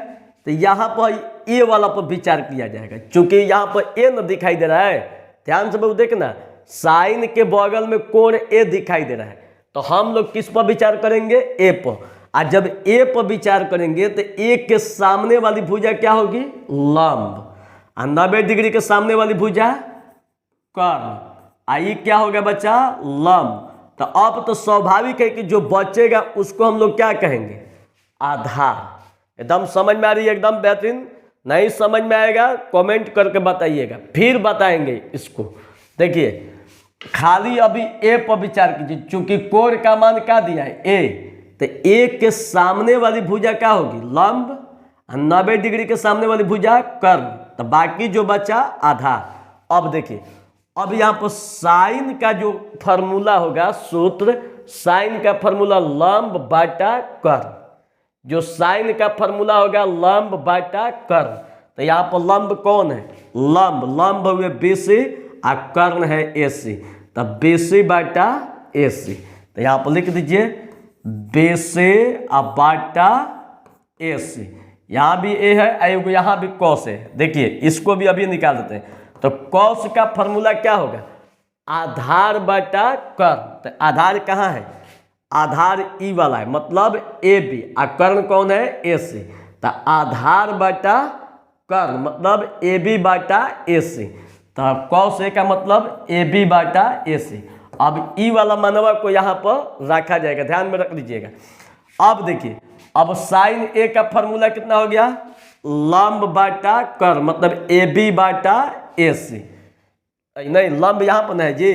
S1: तो यहाँ पर A वाला पर विचार किया जाएगा। क्योंकि यहाँ पर A न दिखाई दे रहा है, ध्यान से बाबू देखना, साइन के बगल में कोण A दिखाई दे रहा है, तो हम लोग किस पर विचार करेंगे A पर। और जब A पर विचार करेंगे तो A के सामने वाली भुजा क्या होगी लंब, 90 डिग्री के सामने वाली भुजा कर्ण, आई क्या होगा बच्चा लंब। तो अब तो स्वाभाविक है कि जो बचेगा उसको हम लोग क्या कहेंगे आधार। एकदम समझ में आ रही है, एकदम बेहतरीन। नहीं समझ में आएगा कमेंट करके बताइएगा, फिर बताएंगे इसको। देखिए खाली अभी A पर विचार कीजिए, चूंकि कोण का मान क्या दिया है A, तो A के सामने वाली भुजा क्या होगी लंब, 90 डिग्री के सामने वाली भुजा कर्ण, तो बाकी जो बचा आधार। अब देखिए अब यहाँ पर साइन का जो फॉर्मूला होगा सूत्र, साइन का फॉर्मूला लंब बाटा कर्ण, जो साइन का फॉर्मूला होगा लंब बाटा कर्ण। तो यहाँ पर लंब कौन है लंब हुए BC और कर्ण है AC, तो BC बाटा AC। तो यहाँ पर लिख दीजिए BC बाटा AC। यहाँ भी A है, यहाँ भी कॉस है। देखिए इसको भी अभी निकाल देते हैं। तो कॉस का फॉर्मूला क्या होगा आधार बटा कर्ण, तो आधार कहाँ है आधार E वाला है, मतलब AB, और कर्ण कौन है AC, तो आधार बटा कर्ण मतलब AB बटा AC। तो कॉस A का मतलब AB बटा AC। अब E वाला मानवा को यहाँ पर रखा जाएगा, ध्यान में रख लीजिएगा। अब देखिए अब साइन A का फॉर्मूला कितना हो गया लंब बाटा कर्ण मतलब AB बाटा AC। नहीं लंब यहाँ पर नहीं जी,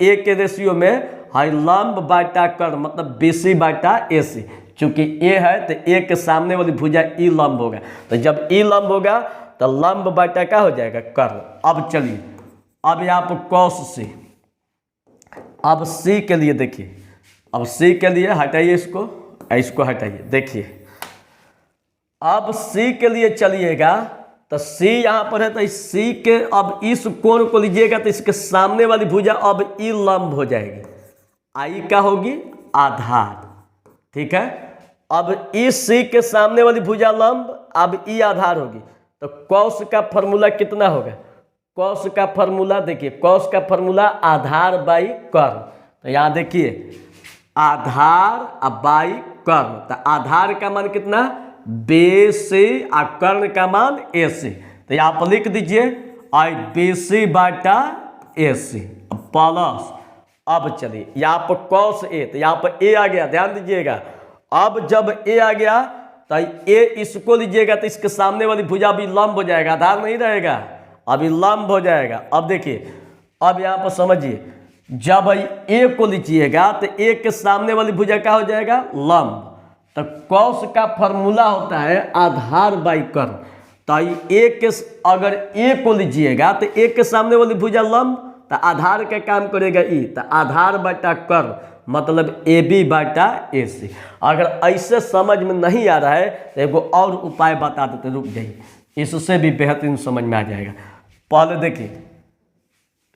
S1: A के रेशियो में है लंब बाटा कर्ण मतलब BC बाटा AC। चूंकि ए है तो ए के सामने वाली भुजा ई लंब होगा, तो जब ई लंब होगा तो लंब बटा क्या हो जाएगा कर्ण। अब चलिए अब यहाँ पर कॉस सी, अब सी के लिए देखिए, अब सी के लिए हटाइए इसको, इसको हटाइए, देखिए अब सी के लिए चलिएगा तो सी यहाँ पर है, तो इस सी के अब इस कोण को लीजिएगा तो इसके सामने वाली भुजा अब ई लंब हो जाएगी, आई क्या होगी आधार, ठीक है। अब इस सी के सामने वाली भुजा लंब, अब ई आधार होगी, तो कॉस का फॉर्मूला कितना होगा, कॉस का फॉर्मूला देखिए, कॉस का फॉर्मूला आधार बाई कर्ण, तो यहाँ देखिए आधार बाई कर्ण, तो आधार का मान कितना बी सी और कर्ण का मान ए सी, तो यहाँ पर लिख दीजिए आई B C Bata A C plus, अब चलिए यहाँ पर कॉस ए, तो यहाँ पर ए आ गया, ध्यान दीजिएगा, अब जब ए आ गया तो ए इसको लीजिएगा तो इसके सामने वाली भुजा भी लंब हो जाएगा, आधार नहीं रहेगा, अभी लंब हो जाएगा। अब देखिए अब यहाँ पर समझिए, जब ए को लीजिएगा तो ए के सामने वाली भुजा क्या हो जाएगा लंब, तो कॉस का फॉर्मूला होता है आधार बाई कर्ण, तो ए के अगर ए को लीजिएगा तो ए के सामने वाली भुजा लंब, तो आधार का काम करेगा ई, तो आधार बटा कर्ण मतलब ए बी बटा ए सी। अगर ऐसे समझ में नहीं आ रहा है तो एगो और उपाय बता देते, रुक जाइए, इससे भी बेहतरीन समझ में आ जाएगा। पहले देखिए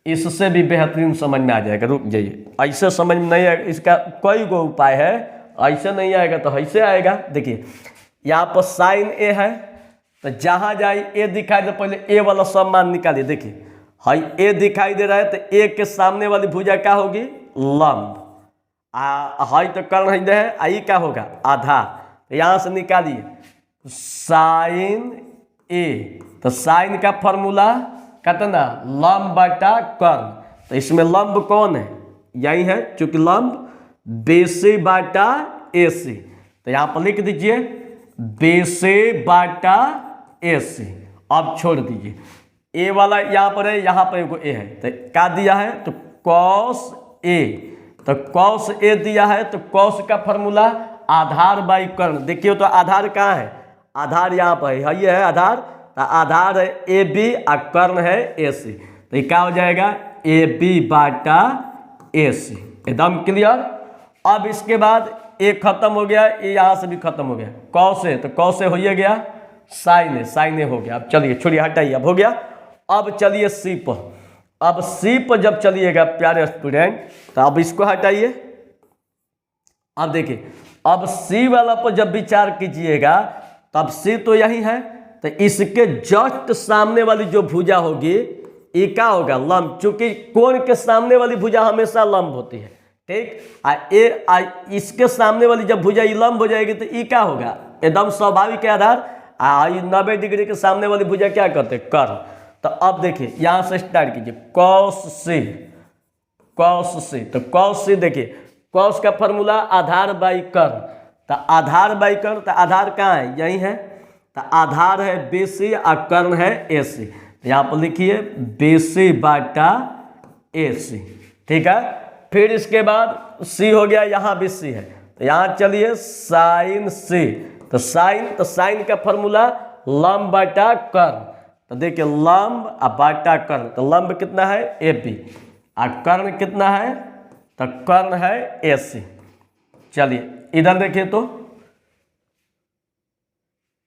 S1: इससे भी बेहतरीन समझ में आ जाएगा, रुक जाइए, ऐसे समझ में नहीं आएगा, इसका कई गो उपाय है, ऐसे नहीं आएगा तो ऐसे आएगा। देखिए यहाँ पर साइन ए है, तो जहाँ जाए ए दिखाई दे पहले ए वाला सब मान निकालिए, देखिए हाई ए दिखाई दे रहा है तो ए के सामने वाली भुजा क्या होगी लंब, हाई तो कर्ण है, आई क्या होगा आधार, तो यहाँ से निकालिए साइन ए, तो साइन का फॉर्मूला कितना लंब बटा कर्ण, तो इसमें लंब कौन है यही है, चूंकि लंब बेसी बाटा ए सी, तो यहाँ पर लिख दीजिए बेसी बाटा ए सी। अब छोड़ दीजिए ए वाला यहाँ पर है, यहाँ पर एगो ए है, तो क्या दिया है तो कॉस ए, तो कॉस ए दिया है, तो कॉस का फॉर्मूला आधार बाई कर्ण, देखिए तो आधार कहाँ है, आधार यहाँ पर है, ये है आधार, तो आधार है ए बी और कर्ण है ए सी, तो ये क्या हो जाएगा ए बी बाटा ए सी, एकदम क्लियर। अब इसके बाद ए खत्म हो गया, ए यहाँ से भी खत्म हो गया, कॉस है तो कॉस है हो ही गया, साइन है साइन हो गया। अब चलिए छोड़िए हटाइए, अब हो गया। अब चलिए सी पर, अब सी पर जब चलिएगा प्यारे स्टूडेंट तो अब इसको हटाइए। अब देखिए अब सी वाला पर जब विचार कीजिएगा तब सी तो यही है, तो इसके जस्ट सामने वाली जो भुजा होगी ये क्या होगा लंब, चूंकि कोण के सामने वाली भुजा हमेशा लंब होती है, ठीक। इसके सामने वाली जब भुजा लंब हो जाएगी तो ये क्या होगा एकदम स्वाभाविक के आधार, 90 डिग्री के सामने वाली भुजा क्या करते कर्ण। तो अब देखिए यहाँ से स्टार्ट कीजिए कॉस सी, कॉस सी, तो कॉस सी देखिए कॉस का फॉर्मूला आधार बाई कर्ण, तो आधार बाई कर्ण, तो आधार कहाँ है यही है, तो आधार है बी सी और कर्ण है ए सी, तो यहाँ पर लिखिए बी सी बाटा ए सी, ठीक है। फिर इसके बाद सी हो गया, यहाँ भी सी है, तो यहाँ चलिए साइन सी, तो साइन का फॉर्मूला लंब बाटा कर्ण, तो देखिए लंब और बाटा कर्ण, तो लंब कितना है ए बी और कर्ण कितना है, तो कर्ण है ए सी। चलिए इधर देखिए, तो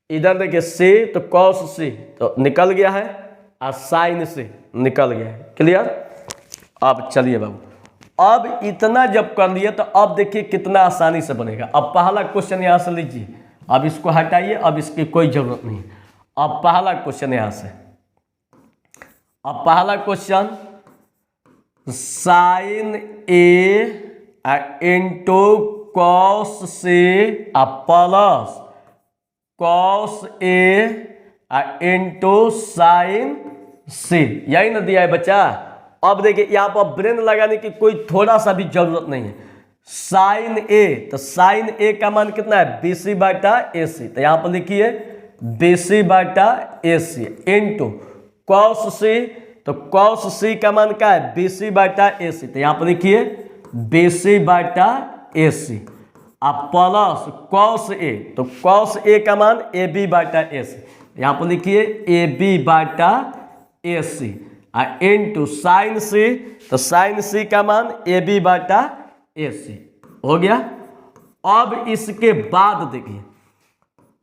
S1: इधर देखिए सी, तो कॉस सी तो निकल गया है और साइन सी निकल गया है, क्लियर। अब चलिए बाबू, अब इतना जब कर लिए तो अब देखिए कितना आसानी से बनेगा। अब पहला क्वेश्चन यहाँ से लीजिए, अब इसको हटाइए, अब इसकी कोई जरूरत नहीं। अब पहला क्वेश्चन यहाँ से, अब पहला question sine A into cos C plus cos A into sine C, यही ना दिया है बच्चा। अब देखिए यहाँ पर ब्रेन लगाने की कोई थोड़ा सा भी जरूरत नहीं है। साइन ए, तो साइन ए का मान कितना है बी सी बाटा ए सी, तो यहाँ पर लिखिए B C Bata A C into cos C, तो कॉस सी का मान क्या है बी सी बाटा ए सी, तो यहाँ पर लिखिए B C Bata A C अब प्लस कॉस ए, तो कॉस ए का मान ए बी बाटा ए सी, यहाँ पर लिखिए ए बी बाटा A C, into sine C, तो साइन सी का मान ए बी बाटा ए सी हो गया। अब इसके बाद देखिए,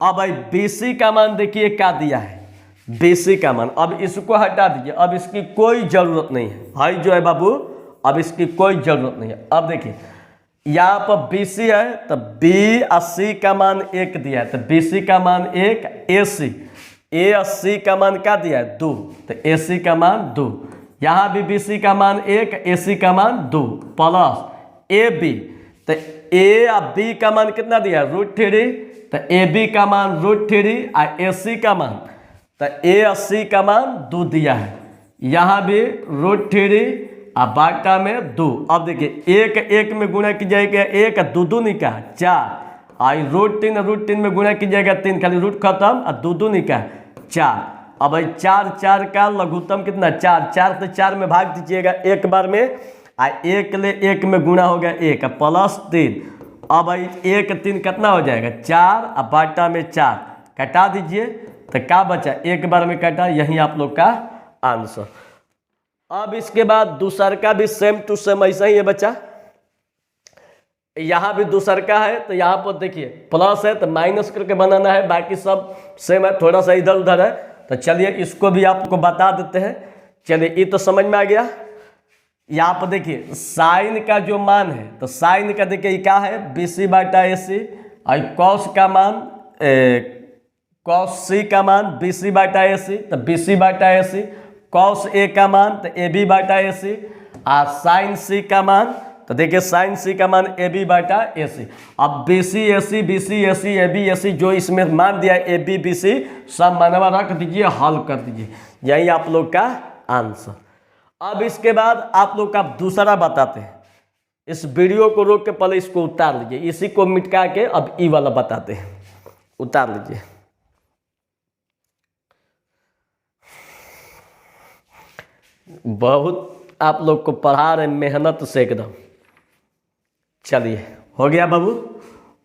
S1: अब भाई बी सी का मान देखिए क्या दिया है, बी सी का मान, अब इसको हटा दीजिए, अब इसकी कोई जरूरत नहीं है भाई जो है बाबू, अब इसकी कोई जरूरत नहीं है। अब देखिए यहाँ पर बी सी है, तो बी और सी का मान एक दिया है, तो बी सी का मान एक, ए सी, ए और सी का मान क्या दिया है 2, तो ए सी का मान 2, यहाँ भी बी सी का मान एक, ए सी का मान 2, प्लस ए बी, तो ए और बी का मान कितना दिया है √3, तो ए बी का मान √3 और ए सी का मान, तो ए और सी का मान 2 दिया है, यहाँ भी √3 और बाटा में 2। अब देखिए एक एक में गुणा की जाएगा, एक 2 2 निका 4, आई √3 में गुणा की जाएगा 3, खाली रूट खत्म, और 2 2 निका 4। अब भाई 4 4 का लघुत्तम कितना 4, 4 तो 4 में भाग दीजिएगा एक बार में, आ एक ले एक में गुणा हो गया 1 प्लस 3। अब भाई 1 3 कितना हो जाएगा 4, और बाटा में 4 कटा दीजिए, तो क्या बचा एक बार में कटा, यही आप लोग का आंसर। अब इसके बाद दूसर का भी सेम टू सेम ऐसा ही है बच्चा, यहाँ भी दूसर का है, तो यहाँ पर देखिए प्लस है तो माइनस करके बनाना है, बाकी सब सेम है, थोड़ा सा इधर उधर है। तो चलिए इसको भी आपको बता देते हैं। चलिए ये तो समझ में आ गया। यहाँ पर देखिए साइन का जो मान है, तो साइन का देखिए क्या है बी सी बाटा ए सी, और कॉस का मान कॉस सी का मान बी सी बाटा ए सी, तो B C Bata A C, cos A का मान तो ए बी बाटा ए सी, और साइन सी का मान तो देखिए साइन सी का मान ए बी बाटा ए सी। अब B C A C, B C A C, A B A C, जो इसमें मान दिया है ए बी बी सी, सब मानवा रख दीजिए, हल कर दीजिए, यही आप लोग का आंसर। अब इसके बाद आप लोग का दूसरा बताते हैं। इस वीडियो को रोक के पहले इसको उतार लीजिए, इसी को मिटका के अब ई वाला बताते हैं, उतार लीजिए। बहुत आप लोग को पढ़ा रहे मेहनत से एकदम। चलिए हो गया बाबू,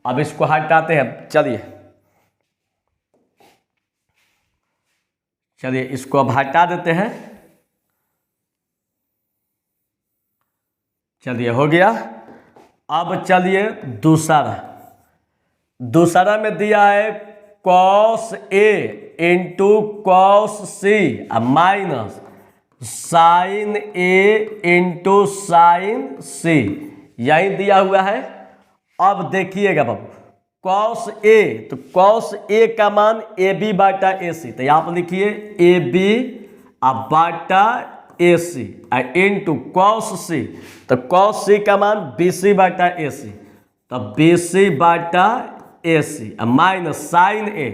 S1: अब इसको हटाते हैं। चलिए इसको अब हटा देते हैं। चलिए हो गया। अब चलिए दूसरा में दिया है cos A into cos C minus sign A into sine C, यही दिया हुआ है। अब देखिएगा बाबू कॉस ए, तो कॉस ए का मान ए बी बाटा ए सी, तो यहाँ पर लिखिए ए बी बाटा A C into cos C, तो कॉस सी का मान बी सी बाटा ए सी, तो B C Bata A C minus sign ए,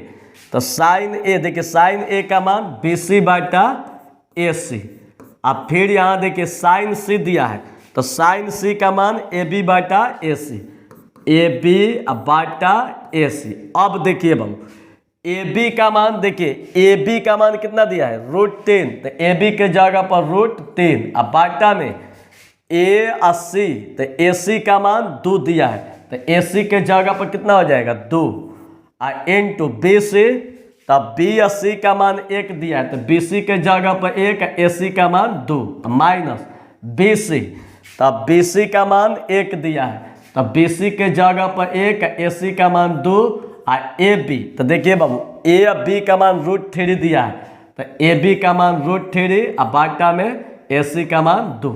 S1: तो साइन ए देखिए साइन ए का मान B C Bata A C. अब फिर यहाँ देखिए साइन सी दिया है, तो साइन सी का मान ए बी बाटा ए सी, ए बी बाटा ए सी। अब देखिए बाबू ए बी का मान देखिए, ए बी का मान कितना दिया है √10, तो ए बी के जगह पर √10, अब बाटा में ए 80, तो ए सी का मान 2 दिया है, तो ए सी के जगह पर कितना हो जाएगा 2, इंटू बी सी, तब बी 80 का मान 1 दिया है, तो बी सी के जगह पर 1, ए सी का मान 2 माइनस बी सी, तब बी सी का मान 1 दिया है, तब बी सी के जगह पर 1, ए सी का मान 2, ए बी, तो देखिए बाबू ए और बी का मान √3 दिया है, तो ए बी का मान √3 और बाटा में ए सी का मान 2।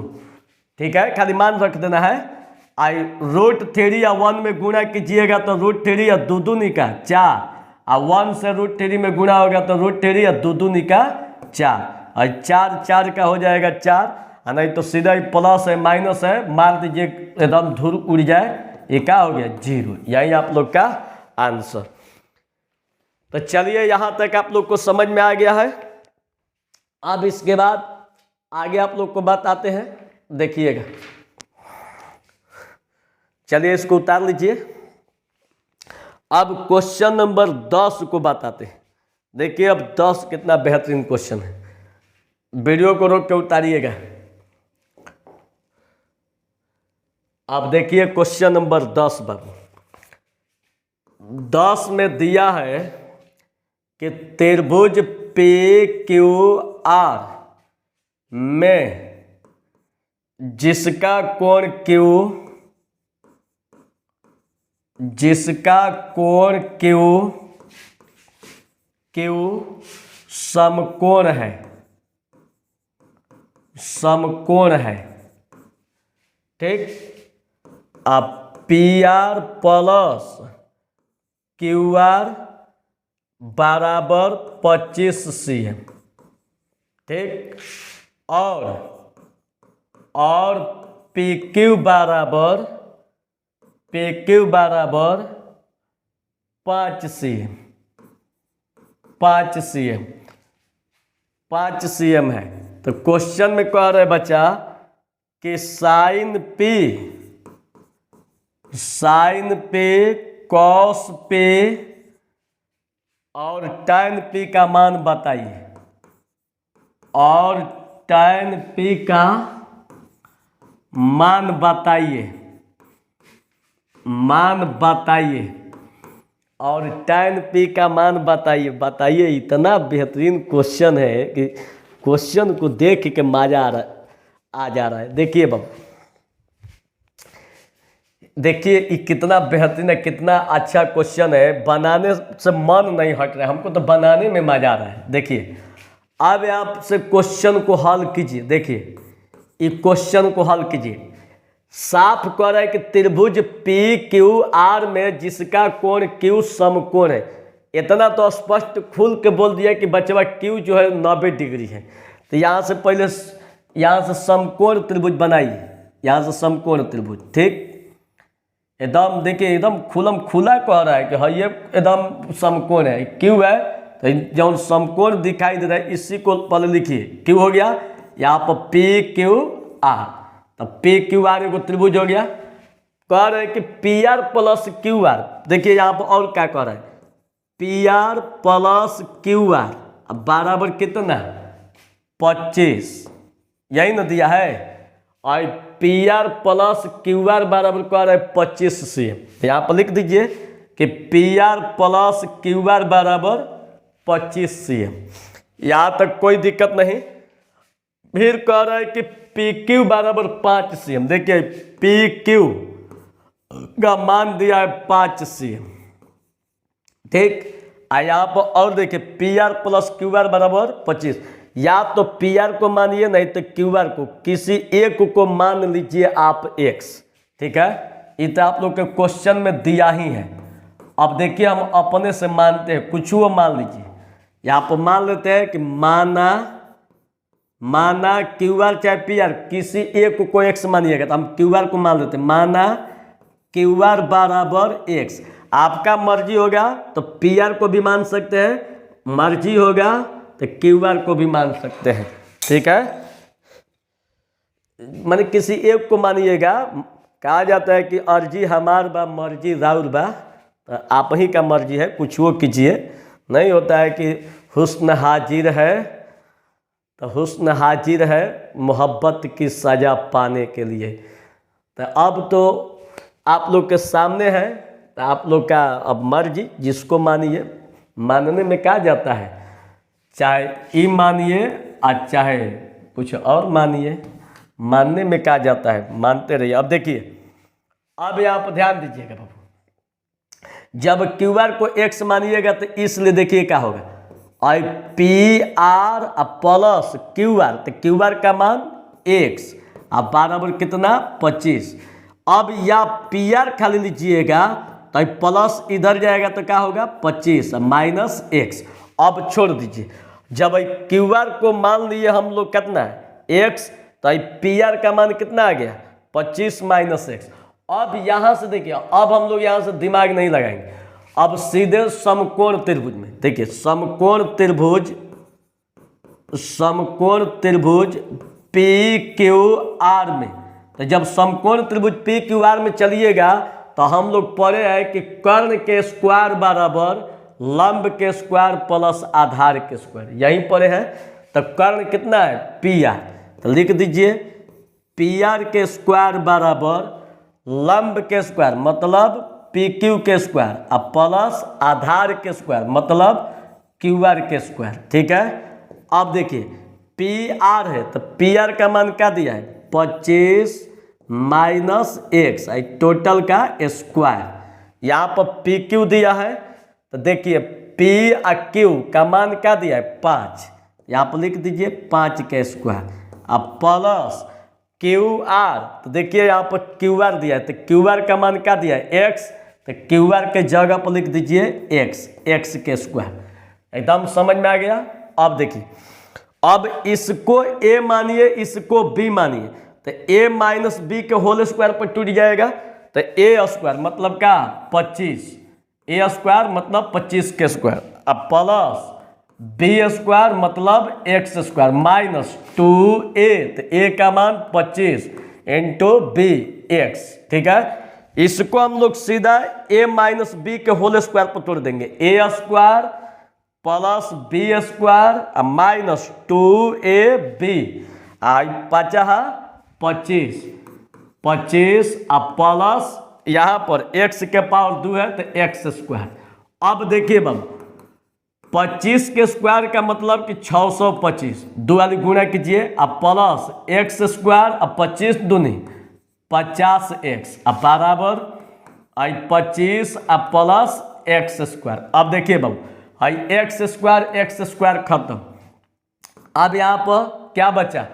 S1: ठीक है, खाली मान रख देना है। आई √3 या 1 में गुणा कीजिएगा तो √3 या 2 2 निका 4, और 1 से √3 में गुणा होगा तो √3 या 2 2 निका 4, और 4 4 का हो जाएगा 4, नहीं तो सीधा ही प्लस है माइनस है, मार दीजिए एकदम धूल उड़ जाए, ये क्या हो गया 0, यही आप लोग का आंसर। तो चलिए यहाँ तक आप लोग को समझ में आ गया है। अब इसके बाद आगे आप लोग को बताते हैं, देखिएगा। चलिए इसको उतार लीजिए। अब क्वेश्चन नंबर 10 को बताते हैं। देखिए अब 10 कितना बेहतरीन क्वेश्चन है, वीडियो को रोक के उतारिएगा। अब देखिए क्वेश्चन नंबर 10 बाबू, 10 में दिया है कि त्रिभुज पी क्यू आर में जिसका कोण क्यू समकोण है, ठीक। अब P R plus Q R बराबर 25 cm, ठीक। और पी क्यू बराबर 5 cm है। तो क्वेश्चन में कह रहे बच्चा कि साइन पे कॉस पे और टैन पी का मान बताइए, और टैन पी का मान बताइए, और टैन पी का मान बताइए। इतना बेहतरीन क्वेश्चन है कि क्वेश्चन को देख के मजा आ जा रहा है। देखिए बाबू, देखिए ये कितना बेहतरीन है, कितना अच्छा क्वेश्चन है। बनाने से मन नहीं हट रहा है, हमको तो बनाने में मजा आ रहा है। देखिए अब आपसे क्वेश्चन को हल कीजिए। देखिए ये क्वेश्चन को हल कीजिए। साफ कह रहा है कि त्रिभुज पी क्यू आर में जिसका कोण क्यू समकोण है। इतना तो स्पष्ट खुल के बोल दिया कि बच्चा क्यू जो है 90 डिग्री है। तो यहाँ से पहले यहाँ से समकोण त्रिभुज बनाइए, यहाँ से समकोण त्रिभुज, ठीक। एकदम देखिए एकदम खुला कह रहा है कि हाँ ये एकदम समकोण है, क्यू है। तो जो समकोण दिखाई दे रहा है इसी को पहले लिखिए। क्यू हो गया, यहाँ पर पी क्यू आर, तो पी क्यू आर एगो त्रिभुज हो गया। कह रहे हैं कि P R plus Q R. देखिए यहाँ पर और क्या कह रहा है, P R plus Q R बराबर कितना, 25, यही ना दिया है। और P R plus Q R बराबर कह रहा है 25 cm। यहाँ पर लिख दीजिए कि P R plus Q R बराबर 25 cm। यहाँ तक कोई दिक्कत नहीं। फिर कह रहा है कि पी क्यू बराबर 5 cm। देखिए पी क्यू का मान दिया है 5 cm, ठीक। यहाँ पर और देखिए P R plus Q R बराबर 25। या तो पी आर को मानिए, नहीं तो क्यू आर को, किसी एक को मान लीजिए आप x, ठीक है। ये तो आप लोग के क्वेश्चन में दिया ही है। अब देखिए हम अपने से मानते हैं, कुछ वो मान लीजिए। यहाँ पर मान लेते हैं कि माना क्यू आर चाहे पी आर, किसी एक को x मानिएगा। तो हम क्यू आर को मान लेते हैं, माना क्यू आर बराबर x। आपका मर्जी होगा तो पी आर को भी मान सकते हैं, मर्जी होगा तो क्यू आर को भी मान सकते हैं, ठीक है। माने किसी एक को मानिएगा। कहा जाता है कि अर्जी हमार बा मर्जी राउर बा, तो आप ही का मर्जी है, कुछ वो कीजिए। नहीं होता है कि हुस्न हाजिर है तो हुस्न हाजिर है मोहब्बत की सज़ा पाने के लिए। तो अब तो आप लोग के सामने है, तो आप लोग का अब मर्जी, जिसको मानिए। मानने में क्या जाता है, चाहे ई मानिए और चाहे कुछ और मानिए, मानने में क्या जाता है, मानते रहिए। अब देखिए, अब यहाँ पर ध्यान दीजिएगा बाबू, जब क्यू आर को x मानिएगा तो इसलिए देखिए क्या होगा, और P R plus Q R, तो क्यू आर का मान x अब बराबर कितना 25। अब या पी आर खाली लीजिएगा तो प्लस इधर जाएगा तो क्या होगा 25 माइनस x। अब छोड़ दीजिए, जब क्यू आर को मान लिए हम लोग कितना है x, तो पी आर का मान कितना आ गया 25 माइनस x। अब यहाँ से देखिए, अब हम लोग यहाँ से दिमाग नहीं लगाएंगे, अब सीधे समकोण त्रिभुज में देखिए, समकोण त्रिभुज पी क्यू आर में। तो जब समकोण त्रिभुज पी क्यू आर में चलिएगा तो हम लोग पढ़े हैं कि कर्ण के स्क्वायर बराबर लंब के स्क्वायर प्लस आधार के स्क्वायर, यहीं पढ़े हैं। तो कर्ण कितना है पी आर, तो लिख दीजिए पी आर के स्क्वायर बराबर लंब के स्क्वायर, मतलब पी क्यू के स्क्वायर अब प्लस आधार के स्क्वायर मतलब क्यू आर के स्क्वायर। ठीक है, अब देखिए पी आर है तो पी आर का मान क्या दिया है 25 माइनस एक्स टोटल का स्क्वायर। यहाँ पर पी क्यू दिया है तो देखिए पी और क्यू का मान क्या दिया है 5, यहाँ पर लिख दीजिए 5 के स्क्वायर अब प्लस क्यू आर तो देखिए यहाँ पर क्यू आर दिया है तो क्यू आर का मान क्या दिया है एक्स तो क्यू आर के जगह पर लिख दीजिए एक्स के स्क्वायर। एकदम समझ में आ गया। अब देखिए अब इसको ए मानिए इसको बी मानिए तो ए माइनस बी के होल स्क्वायर पर टूट जाएगा तो ए स्क्वायर मतलब क्या 25 ए स्क्वायर मतलब 25 के स्क्वायर अब प्लस बी स्क्वायर मतलब एक्स स्क्वायर माइनस 2a तो a का मान 25 इंटू बी एक्स। ठीक है, इसको हम लोग सीधा a माइनस बी के होल स्क्वायर पर तोड़ देंगे a square plus b square minus 2ab आई 25 अब प्लस यहाँ पर x के पावर 2 है तो एक्स स्क्वायर। अब देखिए बाबू 25 के स्क्वायर का मतलब कि 625 दो वाली गुणा कीजिए अब प्लस एक्स स्क्वायर अब 25 दूनी 50x अब बराबर आई 25 अब प्लस एक्स स्क्वायर। अब देखिए बाबू आई एक्स स्क्वायर खत्म। अब यहाँ पर क्या बचा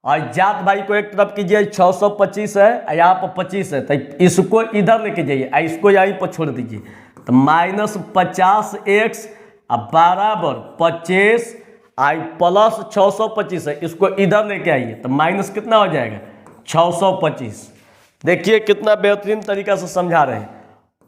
S1: और जात भाई को एक तरफ कीजिए 625 है यहाँ पर 25 है तो इसको इधर लेके जाइए इसको यहीं पर छोड़ दीजिए तो माइनस 50x अब बराबर 25 आई प्लस 625 है इसको इधर लेके आइए तो माइनस कितना हो जाएगा 625। देखिए कितना बेहतरीन तरीका से समझा रहे हैं।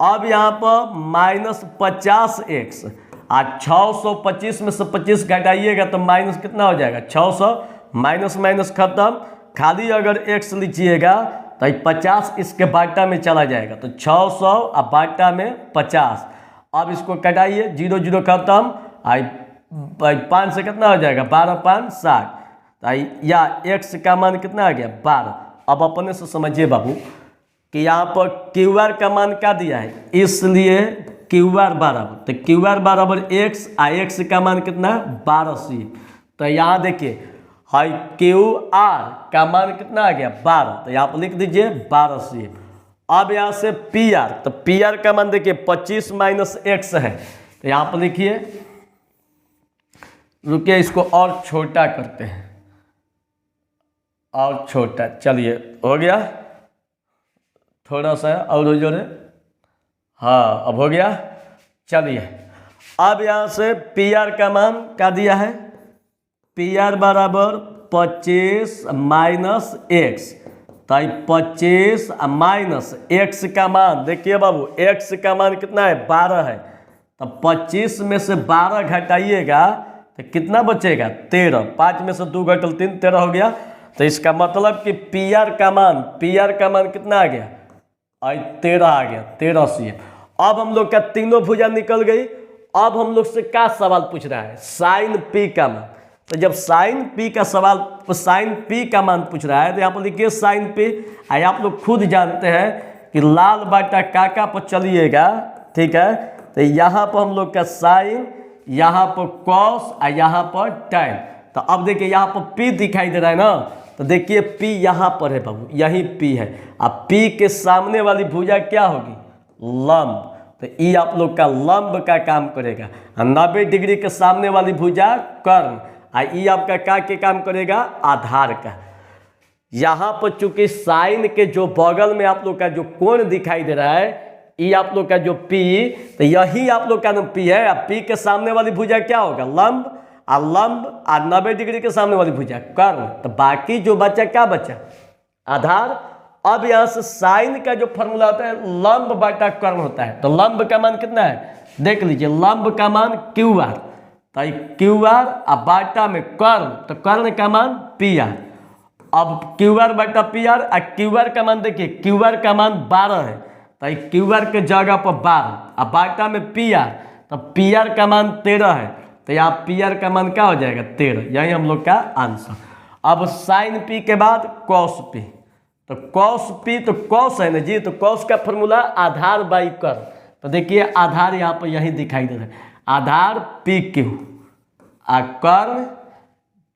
S1: अब यहाँ पर माइनस 50x आज 625 में से 25 घटाइएगा तो माइनस कितना हो जाएगा 600 माइनस खत्म खाली अगर x लीजिएगा तो 50 इसके बाटा में चला जाएगा तो 600 अब बाटा में 50। अब इसको कटाइए 0 0 खत्म आई 5 से कितना हो जाएगा 12 5 60 आई या x का मान कितना आ गया 12। अब अपने से समझिए बाबू कि यहाँ पर क्यू आर का मान क्या दिया है इसलिए क्यू आर बराबर तो क्यू आर बराबर x x का मान कितना 12c तो यहाँ देखिए हाई क्यू आर का मान कितना आ गया 12 तो यहाँ पर लिख दीजिए 12c। अब यहाँ से पी आर तो पी आर का मान देखिए 25 माइनस एक्स है तो यहाँ पर लिखिए रुकिए इसको और छोटा करते हैं और छोटा चलिए हो गया थोड़ा सा और जोड़े हाँ अब हो गया। चलिए अब यहाँ से पी आर का मान क्या दिया है पी आर बराबर 25 माइनस एक्स तो 25 माइनस एक्स का मान देखिए बाबू एक्स का मान कितना है 12 है तो 25 में से 12 घटाइएगा तो कितना बचेगा 13 5 में से 2 घटल 3 13 हो गया तो इसका मतलब कि पी आर का मान कितना आ गया 13 आ गया 13c। अब हम लोग का तीनों भुजा निकल गई। अब हम लोग से क्या सवाल पूछ रहा है साइन पी का मान तो जब साइन पी का सवाल साइन पी का मान पूछ रहा है तो यहाँ पर लिखिए साइन पी आप लोग खुद जानते हैं कि लाल बाटा काका पर चलिएगा। ठीक है, तो यहाँ पर हम लोग का साइन यहाँ पर कॉस और यहाँ पर टैन। तो अब देखिए यहाँ पर पी दिखाई दे रहा है ना तो देखिए पी यहाँ पर है बाबू यही पी है। अब पी के सामने वाली भुजा क्या होगी लंब तो ई आप लोग का लंब का काम करेगा। 90 डिग्री के सामने वाली भुजा कर्ण ई आपका क्या के काम करेगा आधार का। यहाँ पर चूंकि साइन के जो बगल में आप लोग का जो कोण दिखाई दे रहा है ई आप लोग का जो पी तो यही आप लोग का ना पी है। अब पी के सामने वाली भुजा क्या होगा लंब और 90 डिग्री के सामने वाली भुजा कर्ण तो बाकी जो बचा क्या बचा आधार। अब यहाँ से साइन का जो फॉर्मूला होता है लंब बटा कर्ण होता है तो लंब का मान कितना है देख लीजिए लंब का मान क्यू आर तो क्यू आर अब बाटा में कर्ण तो कर्ण का मान पी आर। अब क्यू आर बटा पी आर और क्यू आर का मान देखिए क्यू आर का मान 12 है तो क्यू आर के जगह पर 12 अब बाटा में पी आर तो पी आर का मान 13 है तो यहाँ पी आर का मान क्या हो जाएगा 13 यही हम लोग का आंसर। अब साइन पी के बाद कॉस पी तो कॉस पी तो कॉस है ना जी, तो कॉस का फॉर्मूला आधार बाई कर। तो देखिए आधार यहाँ पर यही दिखाई दे रहा है, आधार पी क्यू और कर्ण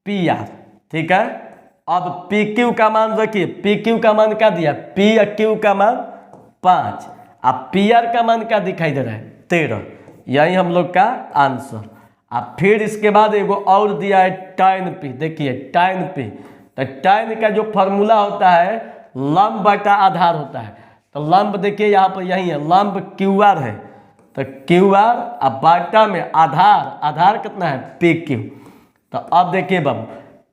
S1: पी आर। ठीक है, अब पी क्यू का मान रखिए, पी क्यू का मान क्या दिया, पी और क्यू का मान 5, अब पी आर का मान क्या दिखाई दे रहा है 13। यही हम लोग का आंसर। अब फिर इसके बाद एगो और दिया है tan पी। देखिए tan पी, तो tan का जो फॉर्मूला होता है लंब बटा आधार होता है। तो लंब देखिए यहाँ पर यही है, लंब क्यू आर है, तो क्यू आर अब बाटा में आधार, आधार कितना है पी क्यू। तो अब देखिए बाबू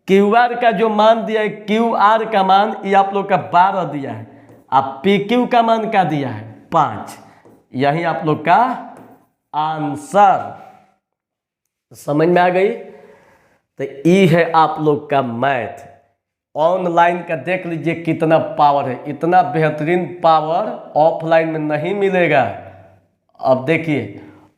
S1: क्यू आर का जो मान दिया है, क्यू आर का मान ये आप लोग का 12 दिया है, अब पी क्यू का मान क्या दिया है 5। यही आप लोग का आंसर। समझ में आ गई। तो ये है आप लोग का मैथ। ऑनलाइन का देख लीजिए कितना पावर है, इतना बेहतरीन पावर ऑफलाइन में नहीं मिलेगा। अब देखिए,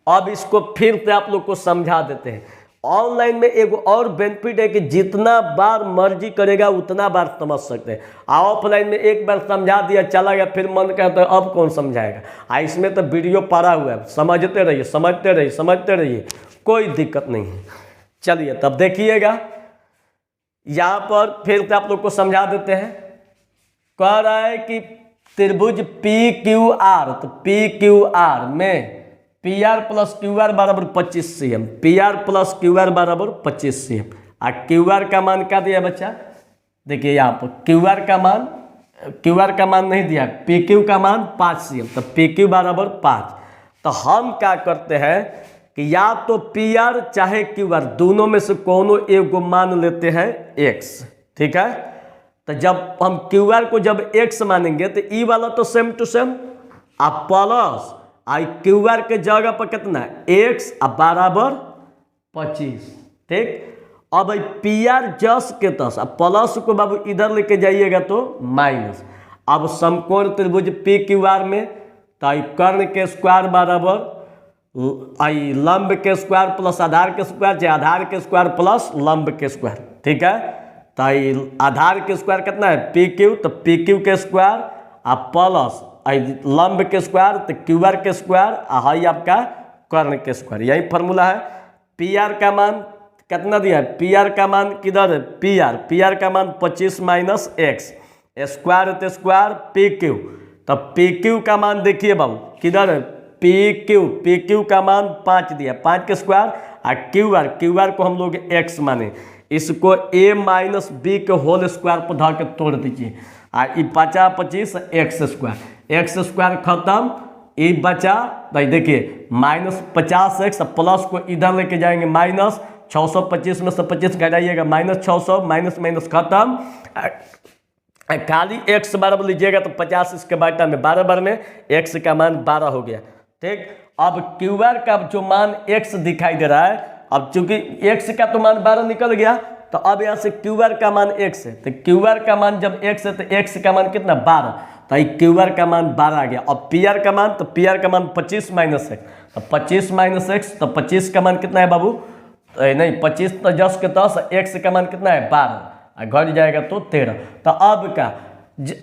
S1: अब इसको फिर से आप लोग को समझा देते हैं। ऑनलाइन में एक और बेनिफिट है कि जितना बार मर्जी करेगा उतना बार समझ सकते हैं। ऑफलाइन में एक बार समझा दिया चला गया, फिर मन कहता है अब कौन समझाएगा। इसमें तो वीडियो पड़ा हुआ है, समझते रहिए समझते रहिए समझते रहिए, कोई दिक्कत नहीं है। चलिए तब देखिएगा, यहाँ पर फिर से आप लोग को समझा देते हैं। कह रहा है कि त्रिभुज पी क्यू आर, तो पी क्यू आर में P R plus Q R बराबर 25 cm, P R plus Q R बराबर 25 cm। और क्यू आर का मान क्या दिया बच्चा, देखिए यहाँ पर क्यू आर का मान नहीं दिया, पी क्यू का मान 5 cm, तो पी क्यू बराबर 5। तो हम क्या करते हैं कि या तो पी आर चाहे क्यू आर दोनों में से कोनो एक को मान लेते हैं x। ठीक है, तो जब हम क्यू आर को जब x मानेंगे तो ई वाला तो सेम टू सेम, अब प्लस आई क्यू आर के जगह पर कितना है x बराबर 25। ठीक, अब पी आर जस के तस, अब प्लस को बाबू इधर लेके जाइएगा तो माइनस। अब समकोण त्रिभुज पी क्यू आर में तो आई कर्ण के स्क्वायर बराबर आई लंब के स्क्वायर प्लस आधार के स्क्वायर, या आधार के स्क्वायर प्लस लंब के स्क्वायर। ठीक है, तो आई आधार के स्क्वायर कितना है पी क्यू, तो पी क्यू के स्क्वायर और प्लस आई लंब के स्क्वायर तो क्यू आर के स्क्वायर, हाई आपका कर्ण के स्क्वायर। यही फॉर्मूला है। पी आर का मान कितना दिया है, पी आर का मान किधर है, पी आर का मान 25 माइनस एक्स, स्क्वायर तो स्क्वायर पी क्यू, तो पी क्यू का मान देखिए बाबू किधर है पी क्यू का मान 5 दिया, 5 के स्क्वायर, और क्यू आर को हम लोग x माने, इसको a माइनस बी के होल स्क्वायर पर धर के तोड़ दीजिए। और ये 50 एक्स स्क्वायर खत्म, ये बचा तो देखिए माइनस 50x प्लस को इधर लेके जाएंगे माइनस 625 में से 25 घटाइएगा माइनस 600, माइनस माइनस खत्म, खाली x बराबर लीजिएगा तो 50 इसके बाटा में 12 बार में x का मान 12 हो गया। ठीक, अब क्यू आर का जो मान x दिखाई दे रहा है, अब चूंकि x का तो मान 12 निकल गया, तो अब यहाँ से क्यू आर का मान x है, तो क्यू आर का मान जब x है तो x का मान कितना 12, तो ये क्यू आर का मान 12 आ गया। अब पी आर का मान, तो पी आर का मान 25 माइनस एक्स, तो 25 माइनस एक्स, तो 25 का मान कितना है बाबू, तो नहीं 25 तो 10 के 10, x का मान कितना है 12, घट जाएगा तो 13। तो अब का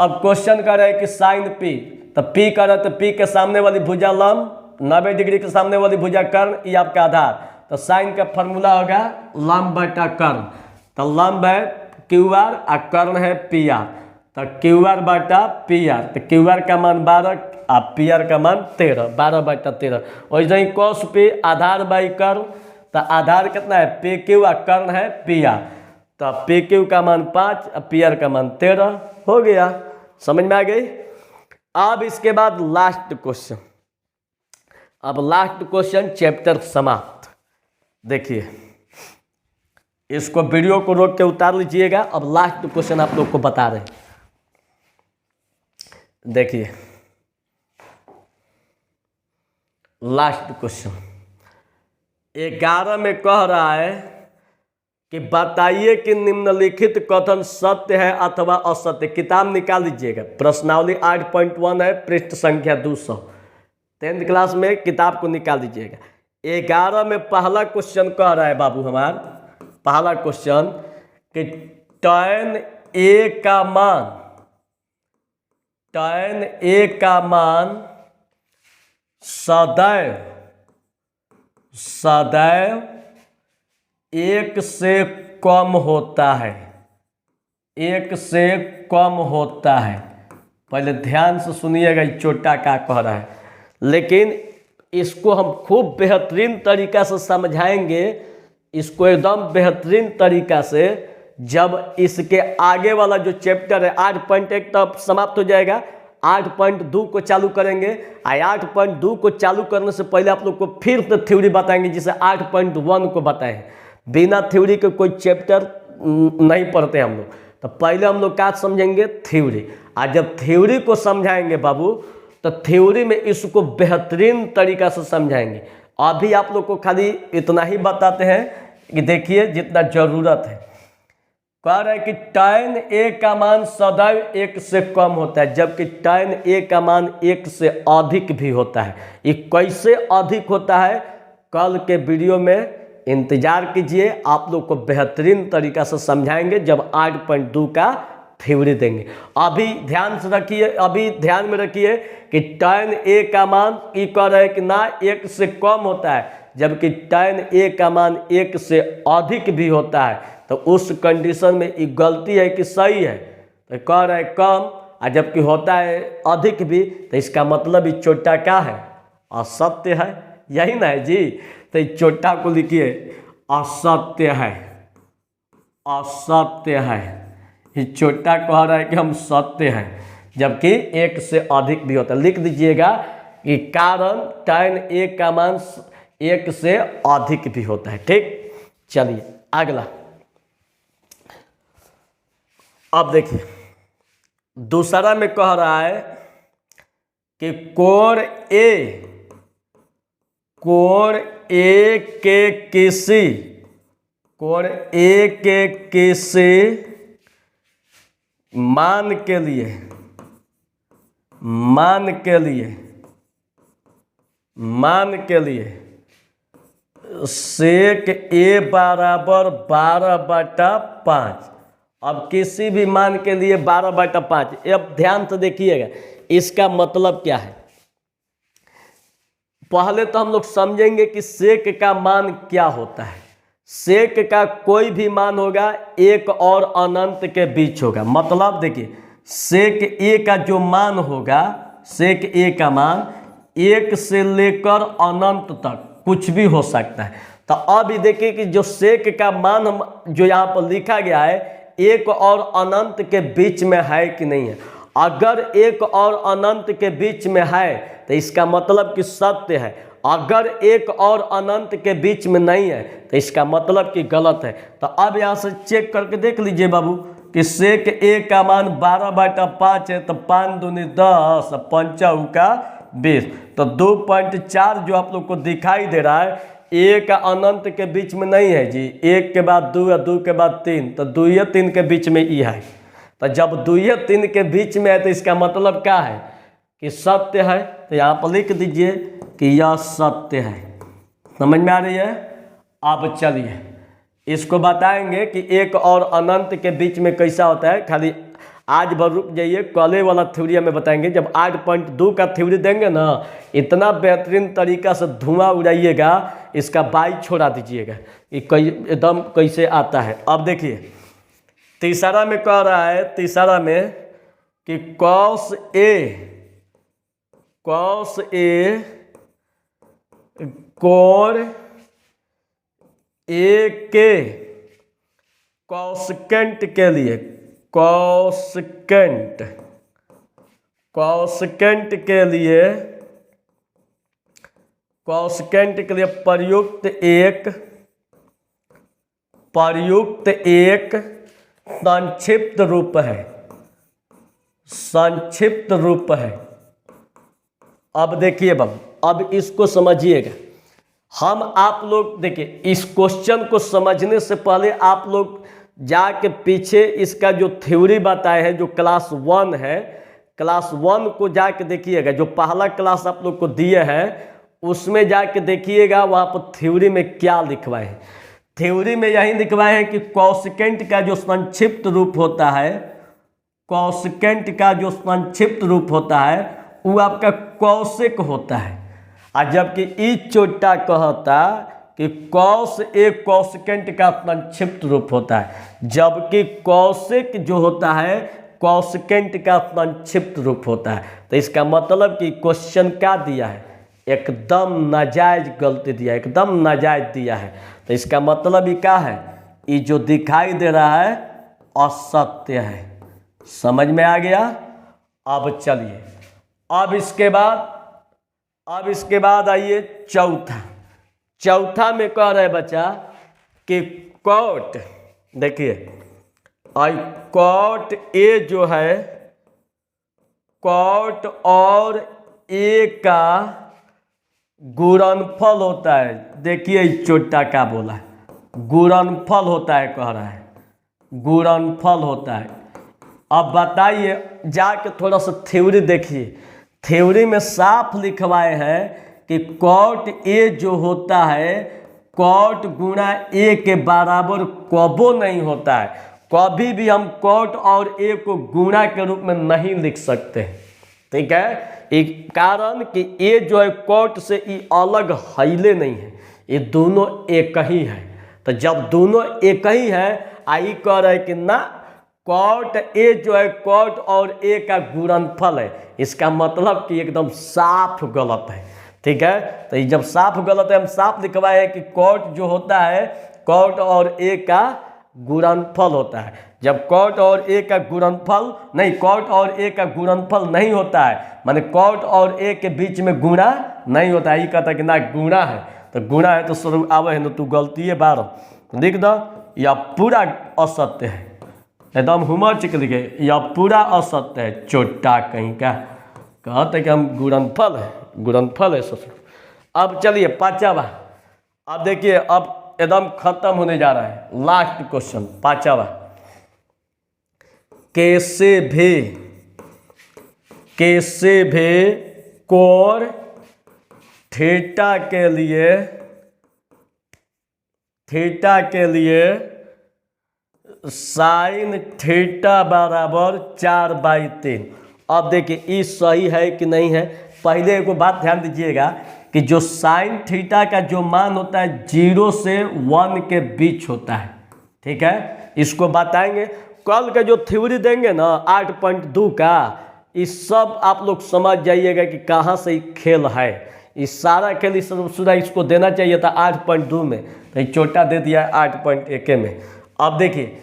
S1: अब क्वेश्चन कर रहे हैं कि साइन पी, तो पी कर रहे तो पी के सामने वाली भुजा लंब, 90 डिग्री के सामने वाली भुजा कर्ण, ये आपका आधार, तो साइन का फॉर्मूला होगा लंब बटा कर्ण, तो लंब है क्यू आर और कर्ण है पी आर, तो क्यू आर बटा पी आर, तो क्यू आर का मान 12 और पी आर का मान 13, 12 बटा 13। वैसे ही कॉस पी आधार बाई कर्ण, तो आधार कितना है पी क्यू और कर्ण है पी आर, तो पी क्यू का मान 5 और पी आर का मान 13 हो गया। समझ में आ गई। अब इसके बाद लास्ट क्वेश्चन, अब लास्ट क्वेश्चन चैप्टर समाप्त। देखिए इसको वीडियो को रोक के उतार लीजिएगा। अब लास्ट क्वेश्चन आप लोग को बता रहे हैं, देखिए लास्ट क्वेश्चन 11 में कह रहा है कि बताइए कि निम्नलिखित कथन सत्य है अथवा असत्य। किताब निकाल लीजिएगा, प्रश्नावली 8.1 है, पृष्ठ संख्या 200, 10th क्लास में किताब को निकाल दीजिएगा। 11 में पहला क्वेश्चन कह रहा है बाबू हमार, पहला क्वेश्चन कि tan a का मान tan A का मान सदैव सदैव 1 से कम होता है, 1 से कम होता है। पहले ध्यान से सुनिएगा ये छोटा क्या कह रहा है, लेकिन इसको हम खूब बेहतरीन तरीका से समझाएंगे, इसको एकदम बेहतरीन तरीका से, जब इसके आगे वाला जो चैप्टर है 8.1 तब समाप्त हो जाएगा, 8.2 को चालू करेंगे। 8.2 को चालू करने से पहले आप लोग को फिर तो थ्योरी बताएंगे जिसे 8.1 को बताएं। बिना थ्योरी के कोई चैप्टर नहीं पढ़ते हम लोग, तो पहले हम लोग क्या समझेंगे, थ्योरी। आज जब थ्योरी को समझाएंगे बाबू, तो थ्योरी में इसको बेहतरीन तरीका से समझाएंगे। अभी आप लोग को खाली इतना ही बताते हैं कि देखिए जितना ज़रूरत है। कह रहा है कि tan A का मान सदैव 1 से कम होता है, जबकि tan A का मान 1 से अधिक भी होता है। ये कैसे अधिक होता है, कल के वीडियो में इंतजार कीजिए, आप लोग को बेहतरीन तरीका से समझाएंगे जब 8.2 का थ्योरी देंगे। अभी ध्यान से रखिए, अभी ध्यान में रखिए कि tan A का मान ये कह रहा है कि ना 1 से कम होता है, जबकि tan A का मान 1 से अधिक भी होता है। तो उस कंडीशन में ये गलती है कि सही है, तो कह रहा है कम, और जबकि होता है अधिक भी, तो इसका मतलब ये छोटा क्या है, असत्य है, यही ना है जी। तो छोटा को लिखिए असत्य है, असत्य है। ये छोटा कह रहा है कि हम सत्य हैं, जबकि 1 से अधिक भी होता है। लिख दीजिएगा कि कारण tan A का मान 1 से अधिक भी होता है। ठीक, चलिए अगला। अब देखिए दूसरा में कह रहा है कि कोण A के किसी मान के लिए sec A बराबर 12/5। अब किसी भी मान के लिए 12/5। अब ध्यान से देखिएगा इसका मतलब क्या है। पहले तो हम लोग समझेंगे कि सेक का मान क्या होता है। सेक का कोई भी मान होगा 1 और अनंत के बीच होगा। मतलब देखिए सेक ए का जो मान होगा, सेक ए का मान 1 से लेकर अनंत तक कुछ भी हो सकता है। तो अब ये देखिए कि जो सेक का मान हम जो यहाँ पर लिखा गया है 1 और अनंत के बीच में है कि नहीं है। अगर 1 और अनंत के बीच में है तो इसका मतलब कि सत्य है। अगर 1 और अनंत के बीच में नहीं है तो इसका मतलब कि गलत है। तो अब यहाँ से चेक करके देख लीजिए बाबू कि सेक ए का मान 12/5 है, तो 5 दूनी 10, 5 20, तो 2.4 जो आप लोग को दिखाई दे रहा है 1 अनंत के बीच में नहीं है जी। 1 के बाद 2 या 2 के बाद 3, तो 2 या 3 के बीच में ई है। तो जब 2 या 3 के बीच में है तो इसका मतलब क्या है कि सत्य है। तो यहाँ पर लिख दीजिए कि यह सत्य है। समझ में आ रही है। अब चलिए इसको बताएंगे कि 1 और अनंत के बीच में कैसा होता है। खाली आज भर रुक जाइए, कल वाला थ्योरी में बताएंगे। जब 8.2 का थ्योरी देंगे ना, इतना बेहतरीन तरीका से धुआं उड़ाइएगा, इसका बाई छोड़ा दीजिएगा कि एकदम कैसे आता है। अब देखिए तीसरा में कह रहा है, तीसरा में कि cos A कोण A के कॉसेकेंट के लिए, कॉसेकेंट के लिए प्रयुक्त एक संक्षिप्त रूप है, संक्षिप्त रूप है। अब देखिए बाबू, अब इसको समझिएगा। हम आप लोग देखिए इस क्वेश्चन को समझने से पहले आप लोग जाके पीछे इसका जो थ्योरी बताए हैं, जो क्लास 1 है, क्लास 1 को जाके देखिएगा। जो पहला क्लास आप लोग को दिए हैं उसमें जाके देखिएगा, वहाँ पर थ्योरी में क्या लिखवाए हैं। थ्योरी में यही लिखवाए हैं कि कॉसेकेंट का जो संक्षिप्त रूप होता है, कॉसेकेंट का जो संक्षिप्त रूप होता है वो आपका कौशिक होता है। और जबकि ई चोटा कहता कि कौश एक कॉसेकेंट का संक्षिप्त रूप होता है, जबकि कौशिक जो होता है कॉसेकेंट का संक्षिप्त रूप होता है। तो इसका मतलब कि क्वेश्चन क्या दिया है, एकदम नाजायज गलती दिया है, एकदम नाजायज दिया है। तो इसका मतलब ये क्या है, ये जो दिखाई दे रहा है असत्य है। समझ में आ गया। अब चलिए, अब इसके बाद आइए चौथा में कह रहे बच्चा कि कॉट, देखिए कॉट ए जो है, कॉट और ए का गुणनफल होता है। देखिए चोटा क्या बोला है, गुणनफल होता है, कह रहा है गुणनफल होता है। अब बताइए, जाके थोड़ा सा थ्योरी देखिए, थ्योरी में साफ लिखवाए हैं कि कॉट ए जो होता है कॉट गुणा ए के बराबर कबो नहीं होता है। कभी भी हम कॉट और ए को गुणा के रूप में नहीं लिख सकते, ठीक है। एक कारण कि ए जो है कॉट से ये अलग हिले नहीं है, ये दोनों एक ही है। तो जब दोनों एक ही है, आई कह रहे कि ना कॉट ए जो है कॉट और ए का गुणनफल है, इसका मतलब कि एकदम साफ गलत है, ठीक है। तो ये जब साफ गलत है, हम साफ लिखवाए हैं कि कॉट जो होता है कॉट और ए का गुणनफल होता है। जब कॉट और ए का गुणनफल नहीं, कॉट और ए का गुणनफल नहीं होता है, माने कॉट और ए के बीच में गुणा नहीं होता है। ये कहता है कि ना गुणा है, तो गुणा है तो स्वरूप आवे है ना, तू गलती है 12 लिख दो, या पूरा असत्य है, एकदम हुमर चिक लिखे, या पूरा असत्य है। चोटा कहीं का कहते कि हम गुणनफल है ससुर। अब चलिए पांचवा, अब देखिए अब एकदम खत्म होने जा रहा है, लास्ट क्वेश्चन पांचवा। कैसे भी कोण थीटा के लिए साइन थीटा बराबर 4/3। अब देखिए ये सही है कि नहीं है। पहले एक बात ध्यान दीजिएगा कि जो साइन थीटा का जो मान होता है 0 से 1 के बीच होता है, ठीक है। इसको बताएंगे कल का जो थ्योरी देंगे ना 8.2 का, इस सब आप लोग समझ जाइएगा कि कहाँ से खेल है। इस सारा खेल इसको देना चाहिए था 8.2 में, तो चोटा दे दिया 8.1 में। अब देखिए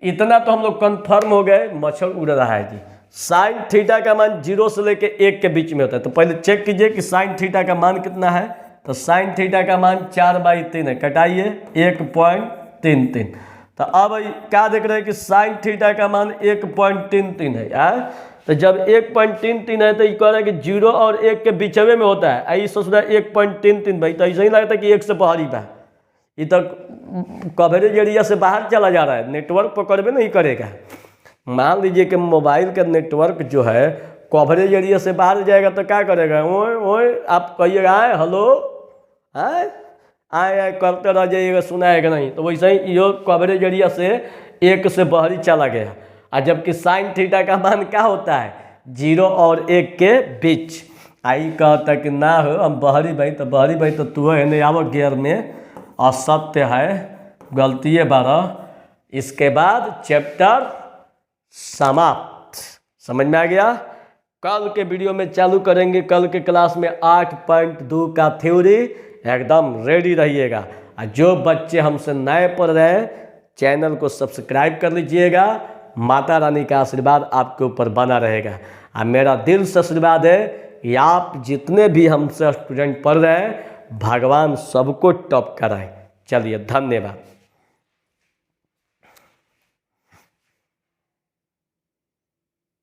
S1: इतना तो हम लोग कन्फर्म हो गए, मच्छर उड़ रहा है जी। साइन थीटा का मान 0 से लेके 1 के बीच में होता है, तो पहले चेक कीजिए कि साइन थीटा का मान कितना है। तो साइन थीटा का मान 4/3 है, कटाइए 1.33। तो अब क्या देख रहे हैं कि साइन थीटा का मान 1.33 है यार। तो जब 1.33 है तो ये कह रहा है कि 0 और 1 के बीचवे में होता है। आई सोच रहा है 1.33 भाई, तो ऐसा ही लगता है कि 1 से बाहर ही बा, ये तक कवरेज एरिया से बाहर चला जा रहा है, नेटवर्क पकड़बे नहीं करेगा। मान लीजिए कि मोबाइल का नेटवर्क जो है कवरेज एरिया से बाहर जाएगा तो क्या करेगा, ओए आप कहिएगा हेलो आए करते रह जाइएगा, सुनाएगा नहीं। तो वैसे ही यो कवरेज एरिया से 1 से बाहर ही चला गया। और जबकि साइन थीटा का मान क्या होता है 0 और 1 के बीच। आई कहता कि ना हो हम बाहरी भाई, तो बाहरी भाई तो तू है नहीं आवक गियर में, असत्य है, गलती है 12। इसके बाद चैप्टर समाप्त। समझ में आ गया। कल के वीडियो में चालू करेंगे, कल के क्लास में 8.2 का थ्योरी, एकदम रेडी रहिएगा। और जो बच्चे हमसे नए पढ़ रहे हैं चैनल को सब्सक्राइब कर लीजिएगा। माता रानी का आशीर्वाद आपके ऊपर बना रहेगा। और मेरा दिल से आशीर्वाद है कि आप जितने भी हमसे स्टूडेंट पढ़ रहे हैं भगवान सबको टॉप कराएं। चलिए धन्यवाद।